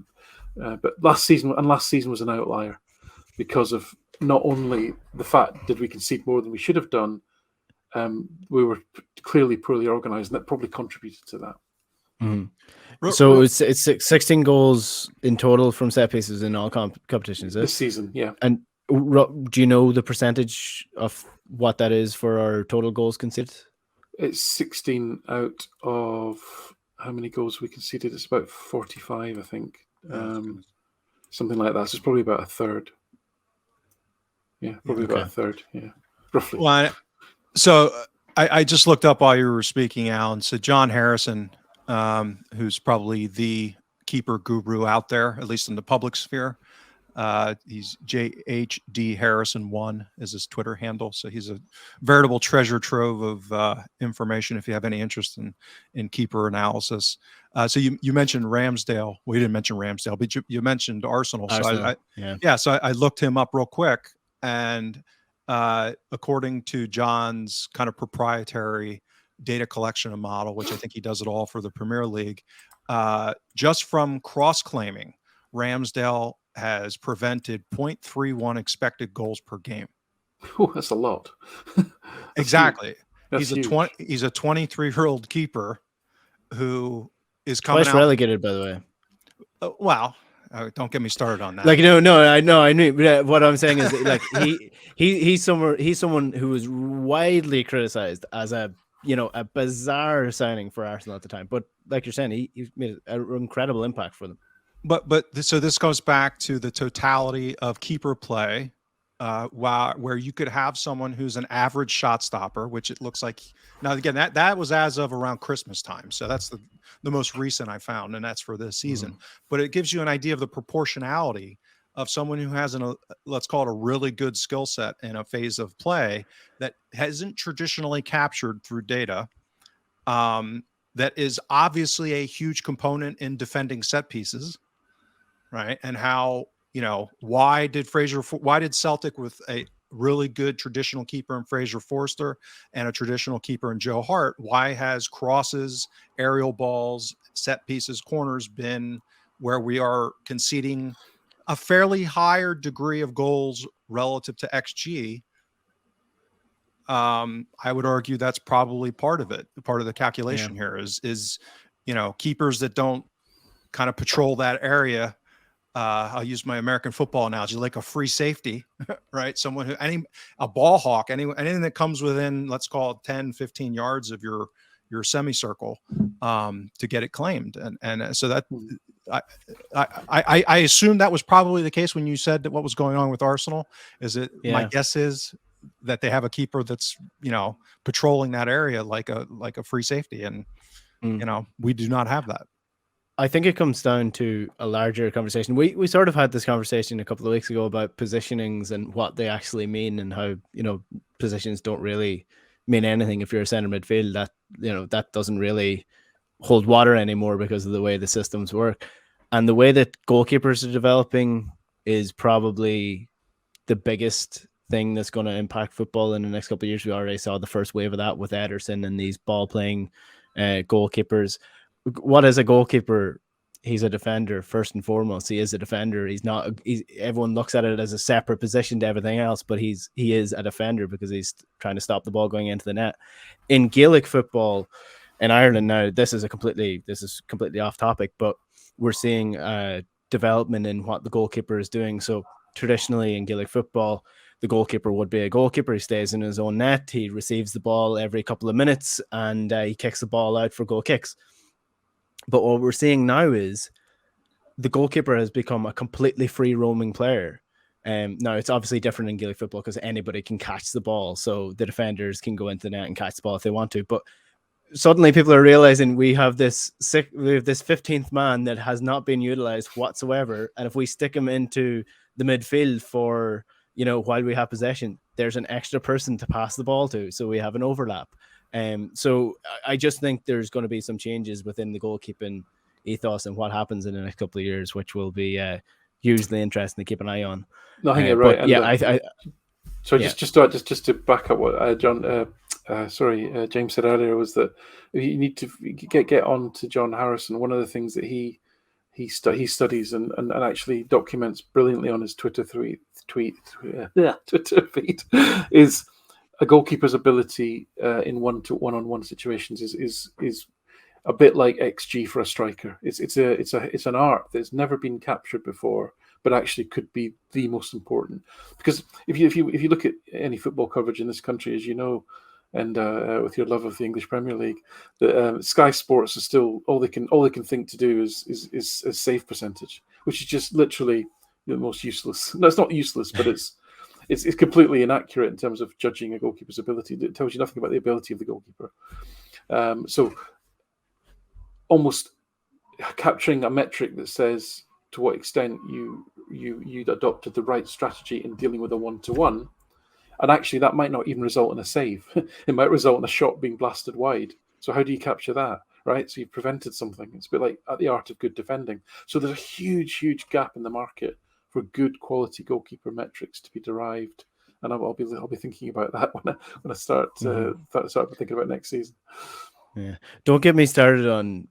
But last season was an outlier because of not only the fact did we concede more than we should have done, we were clearly poorly organised, and that probably contributed to that. Mm-hmm. So it's 16 goals in total from set pieces in all competitions this season, yeah. And do you know the percentage of what that is for our total goals conceded? It's 16 out of how many goals we conceded? It's about 45, I think. Something like that. So it's probably about a third. Yeah, probably about a third. Yeah, roughly. Well, so I just looked up while you were speaking, Alan. So John Harrison, who's probably the keeper guru out there, at least in the public sphere. He's JHD Harrison 1 is his Twitter handle. So he's a veritable treasure trove of information if you have any interest in keeper analysis. So you mentioned Ramsdale. We didn't mention Ramsdale, but you mentioned Arsenal. So so I looked him up real quick, and according to John's kind of proprietary data collection model, which I think he does it all for the Premier League, just from cross-claiming, Ramsdale has prevented 0.31 expected goals per game. Oh, that's a lot. Exactly. He's a 23-year-old keeper who is coming twice out relegated, by the way. Don't get me started on that. I knew. What I'm saying is, like, he's someone who was widely criticized as a bizarre signing for Arsenal at the time. But like you're saying, he made an incredible impact for them. So this goes back to the totality of keeper play, where you could have someone who's an average shot stopper, which it looks like. Now, again, that was as of around Christmas time. So that's the most recent I found, and that's for this season. Mm-hmm. But it gives you an idea of the proportionality of someone who has let's call it a really good skill set in a phase of play that hasn't traditionally captured through data. That is obviously a huge component in defending set pieces. Right. And how, why did Celtic, with a really good traditional keeper in Fraser Forster and a traditional keeper in Joe Hart, why has crosses, aerial balls, set pieces, corners been where we are conceding a fairly higher degree of goals relative to XG I would argue that's probably part of it. Part of the calculation here is, keepers that don't kind of patrol that area. I'll use my American football analogy, like a free safety, right? Someone a ball hawk, anything that comes within, let's call it 10, 15 yards of your semicircle, to get it claimed. And so that I assume that was probably the case when you said that what was going on with Arsenal. My guess is that they have a keeper that's, patrolling that area like a free safety. And, we do not have that. I think it comes down to a larger conversation. We sort of had this conversation a couple of weeks ago about positionings and what they actually mean, and how, positions don't really mean anything. If you're a center midfield, that doesn't really hold water anymore because of the way the systems work. And the way that goalkeepers are developing is probably the biggest thing that's going to impact football in the next couple of years. We already saw the first wave of that with Ederson and these ball playing goalkeepers. What is a goalkeeper? He's a defender first and foremost. He is a defender. Everyone looks at it as a separate position to everything else, but he is a defender because he's trying to stop the ball going into the net. In Gaelic football in Ireland now, this is completely off topic, but we're seeing development in what the goalkeeper is doing. So traditionally in Gaelic football, the goalkeeper would be a goalkeeper. He stays in his own net. He receives the ball every couple of minutes, and he kicks the ball out for goal kicks. But what we're seeing now is the goalkeeper has become a completely free roaming player. Now it's obviously different in Gaelic football because anybody can catch the ball. So the defenders can go into the net and catch the ball if they want to. But suddenly people are realizing we have this 15th man that has not been utilized whatsoever. And if we stick him into the midfield for, while we have possession, there's an extra person to pass the ball to. So we have an overlap. So I just think there's going to be some changes within the goalkeeping ethos and what happens in the next couple of years, which will be hugely interesting to keep an eye on. No, I think you're right. And, just to back up what James said earlier, was that you need to get on to John Harrison. One of the things that he studies and actually documents brilliantly on his Twitter feed is a goalkeeper's ability in one-on-one situations is a bit like XG for a striker. It's an art that's never been captured before, but actually could be the most important. Because if you look at any football coverage in this country, as you know, and with your love of the English Premier League, the Sky Sports is still all they can think to do is save percentage, which is just literally the most useless. No, it's not useless, but it's completely inaccurate in terms of judging a goalkeeper's ability. It tells you nothing about the ability of the goalkeeper. So almost capturing a metric that says to what extent you adopted the right strategy in dealing with a one-to-one, and actually that might not even result in a save. It might result in a shot being blasted wide. So how do you capture that? Right? So you've prevented something. It's a bit like at the art of good defending. So there's a huge gap in the market for good quality goalkeeper metrics to be derived, and I'll be thinking about that when I start thinking about next season. Yeah, don't get me started on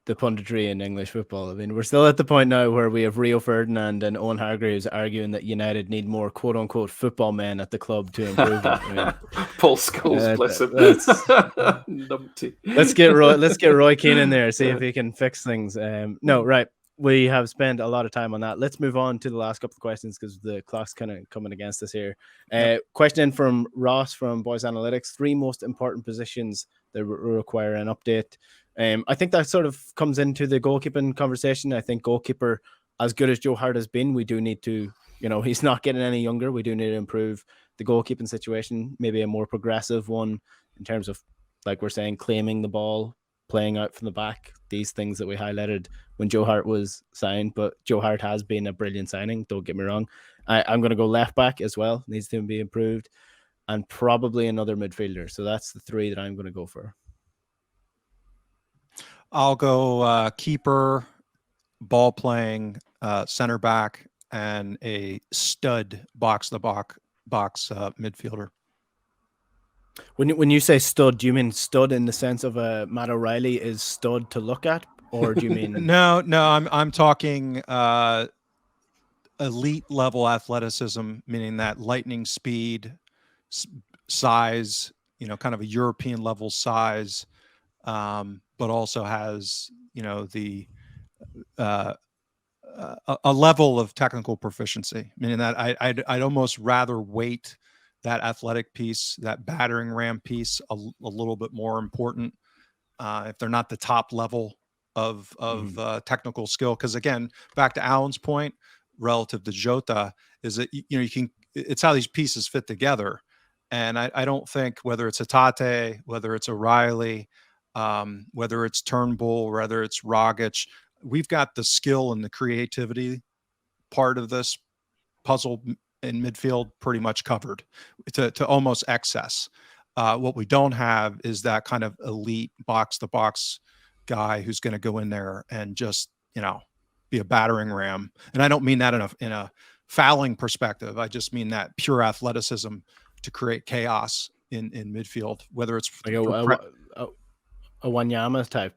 the punditry in English football. I mean, we're still at the point now where we have Rio Ferdinand and Owen Hargreaves arguing that United need more quote unquote football men at the club to improve it. I mean, Paul Scholes, bless him. Numpty. Let's get Roy Keane in there, see if he can fix things. No, right. We have spent a lot of time on that. Let's move on to the last couple of questions because the clock's kind of coming against us here. Question in from Ross from Boys Analytics: 3 most important positions that require an update. I think that sort of comes into the goalkeeping conversation. I think goalkeeper, as good as Joe Hart has been, we do need to, he's not getting any younger. We do need to improve the goalkeeping situation, maybe a more progressive one in terms of, like we're saying, claiming the ball, playing out from the back, these things that we highlighted when Joe Hart was signed. But Joe Hart has been a brilliant signing, don't get me wrong. I'm going to go left back as well, needs to be improved, and probably another midfielder. So that's the 3 that I'm going to go for. I'll go keeper, ball playing, center back, and a stud box midfielder. When you say stud, do you mean stud in the sense of Matt O'Reilly is stud to look at, or do you mean no? I'm talking elite level athleticism, meaning that lightning speed, size, kind of a European level size, but also has, the a level of technical proficiency, meaning that I'd almost rather weight that athletic piece, that battering ram piece, a little bit more important if they're not the top level of technical skill. Because again, back to Alan's point relative to Jota, is that it's how these pieces fit together. And I don't think whether it's Hatate, whether it's O'Reilly, whether it's Turnbull, whether it's Rogic, we've got the skill and the creativity part of this puzzle in midfield pretty much covered to almost excess. What we don't have is that kind of elite box to box guy who's going to go in there and just, be a battering ram. And I don't mean that in a fouling perspective. I just mean that pure athleticism to create chaos in midfield, whether it's like a Wanyama type.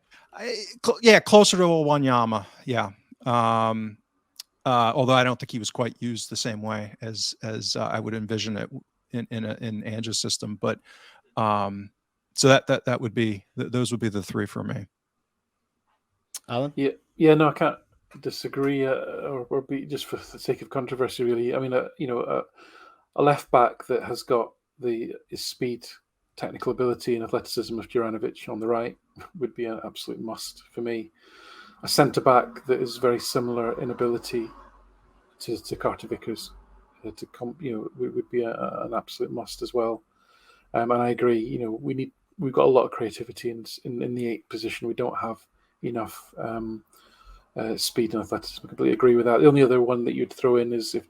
Closer to a Wanyama. Yeah. Although I don't think he was quite used the same way as I would envision it in Ange's system. But so that would be, those would be the three for me. Alan? Yeah, no, I can't disagree or be just for the sake of controversy, really. I mean, a left back that has got his speed, technical ability, and athleticism of Juranovic on the right would be an absolute must for me. A centre back that is very similar in ability to Carter Vickers would be an absolute must as well. And I agree. We've got a lot of creativity in the 8th position. We don't have enough speed and athleticism. I completely agree with that. The only other one that you'd throw in is if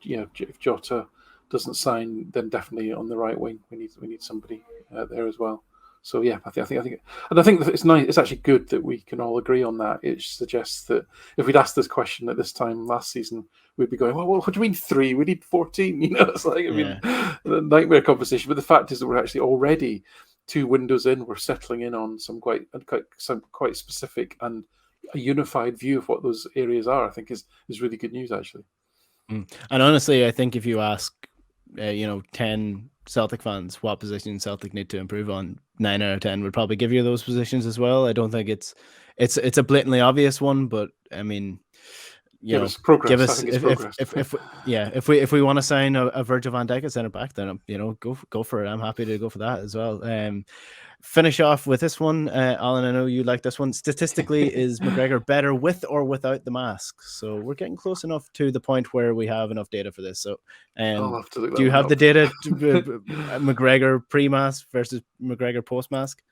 Jota doesn't sign, then definitely on the right wing we need somebody there as well. So yeah, I think, and I think that it's nice. It's actually good that we can all agree on that. It suggests that if we'd asked this question at this time last season, we'd be going, well, what do you mean 3? We need 14. It's like a nightmare conversation. But the fact is that we're actually already 2 windows in. We're settling in on some quite specific and a unified view of what those areas are. I think is really good news, actually. And honestly, I think if you ask, 10 Celtic fans what position Celtic need to improve on, 9 out of 10 would probably give you those positions as well. I don't think it's a blatantly obvious one, but I mean, it's progress. Give us I think it's progress. if we want to sign a Virgil van Dijk at centre back, then go for it. I'm happy to go for that as well. Finish off with this one, Alan. I know you like this one. Statistically, is McGregor better with or without the mask? So we're getting close enough to the point where we have enough data for this. So, I'll have to look do you have up. the data? McGregor pre-mask versus McGregor post-mask?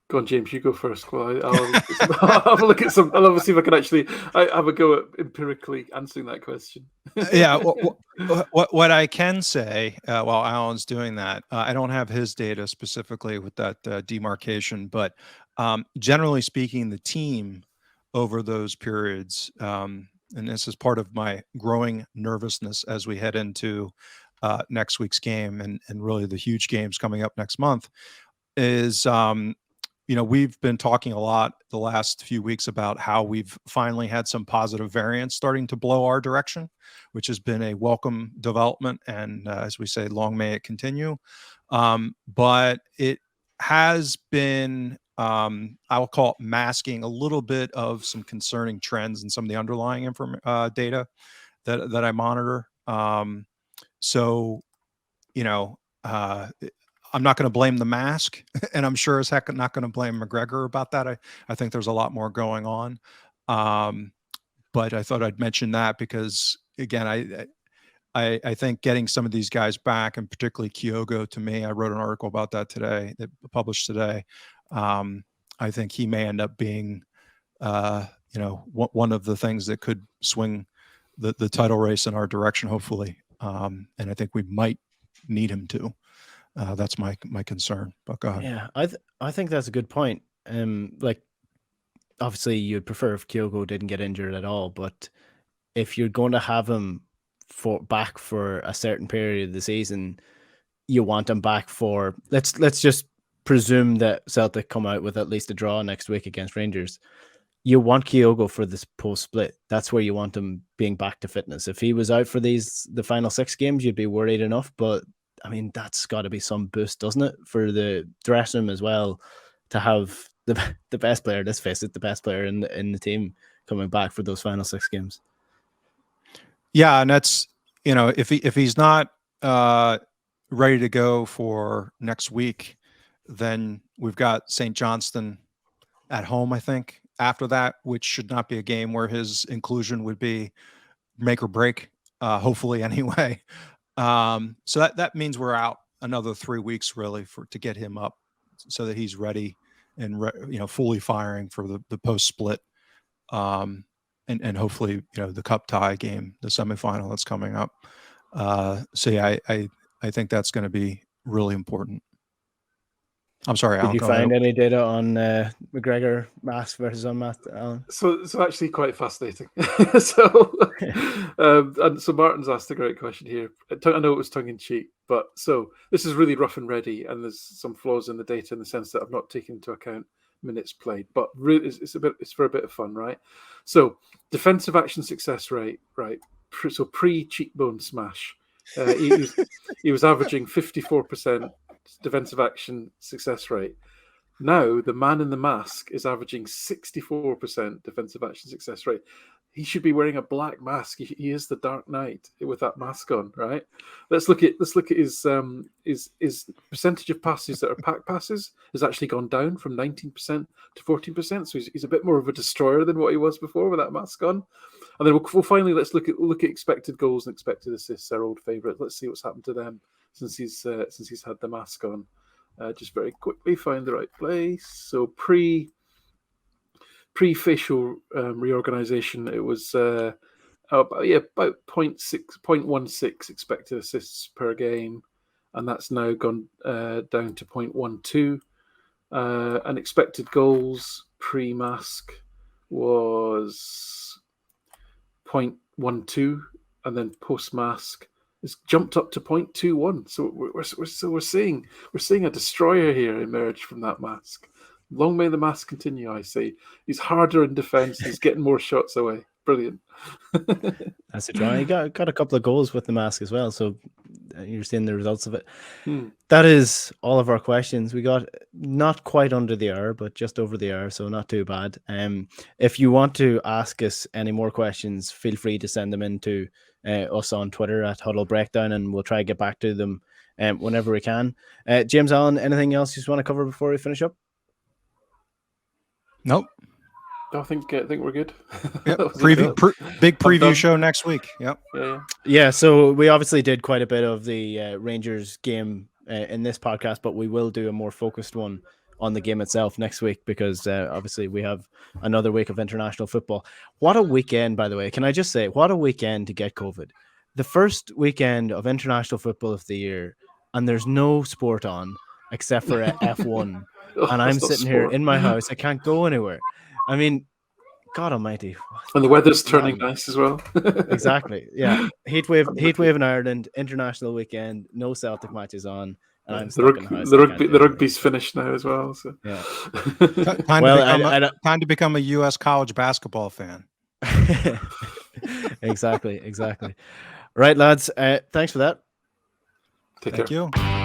Go on, James. You go first. Well, I'll have a look at some. I'll see if I can actually have a go at empirically answering that question. Yeah. What I can say while Alan's doing that, I don't have his data specifically with that demarcation, but generally speaking, the team over those periods, and this is part of my growing nervousness as we head into next week's game and really the huge games coming up next month, is we've been talking a lot the last few weeks about how we've finally had some positive variants starting to blow our direction, which has been a welcome development. And as we say, long may it continue. But it has been, I'll call it masking a little bit of some concerning trends in some of the underlying data that I monitor. I'm not going to blame the mask, and I'm sure as heck not going to blame McGregor about that. I think there's a lot more going on. But I thought I'd mention that because, again, I think getting some of these guys back, and particularly Kyogo, to me, I wrote an article about that today, that published today. I think he may end up being, one of the things that could swing the title race in our direction, hopefully. And I think we might need him to. That's my concern. But go ahead. Yeah, I think that's a good point. Obviously you'd prefer if Kyogo didn't get injured at all, but if you're going to have him back for a certain period of the season, you want him back for let's just presume that Celtic come out with at least a draw next week against Rangers. You want Kyogo for this post split. That's where you want him being back to fitness. If he was out for the final 6 games, you'd be worried enough, but I mean, that's got to be some boost, doesn't it, for the dressing room as well, to have the best player, let's face it, the best player in the team coming back for those final 6 games. Yeah, and that's, if he's not ready to go for next week, then we've got St. Johnston at home, I think, after that, which should not be a game where his inclusion would be make or break, hopefully anyway. So that means we're out another 3 weeks really to get him up so that he's ready and fully firing for the post split. And hopefully, the cup tie game, the semifinal that's coming up. So yeah, I think that's going to be really important. I'm sorry, Alan. Did you find any data on McGregor mask versus unmasked, Alan? So actually quite fascinating. So Martin's asked a great question here. I know it was tongue in cheek, but so this is really rough and ready, and there's some flaws in the data in the sense that I've not taken into account minutes played, but really it's for a bit of fun, right? So defensive action success rate, right? So pre cheekbone smash, he was averaging 54% defensive action success rate. Now the man in the mask is averaging 64% defensive action success rate. He should be wearing a black mask. He is the Dark Knight with that mask on, right? Let's look at his percentage of passes that are pack passes has actually gone down from 19% to 14%. So he's a bit more of a destroyer than what he was before with that mask on. And then we'll finally let's look at expected goals and expected assists, our old favourite. Let's see what's happened to them since he's had the mask on. Just very quickly find the right place. So pre-facial reorganization, it was about 0.16 expected assists per game, and that's now gone down to 0.12. And expected goals pre-mask was 0.12, and then post-mask it's jumped up to 0.21. So we're seeing a destroyer here emerge from that mask. Long may the mask continue, I say. He's harder in defence. He's getting more shots away. Brilliant. That's it, John. He got a couple of goals with the mask as well. So you're seeing the results of it. That is all of our questions. We got not quite under the hour, but just over the hour, so not too bad. If you want to ask us any more questions, feel free to send them in to us on Twitter at Huddle Breakdown, and we'll try to get back to them whenever we can. James Allen, anything else you just want to cover before we finish up? Nope. I think we're good. Yep. Big preview show next week. Yep. Yeah. So we obviously did quite a bit of the Rangers game in this podcast, but we will do a more focused one on the game itself next week because obviously we have another week of international football. What a weekend, by the way. Can I just say, what a weekend to get COVID. The first weekend of international football of the year, and there's no sport on except for F1. And I'm sitting here in my house. I can't go anywhere. I mean, God almighty. And the weather's turning nice as well. Exactly. Yeah. Heat wave in Ireland, international weekend, no Celtic matches on. And I'm stuck in the house. The rugby's finished now as well. So. Yeah. Time to become a U.S. college basketball fan. Exactly. Right, lads. Thanks for that. Take care. Thank you.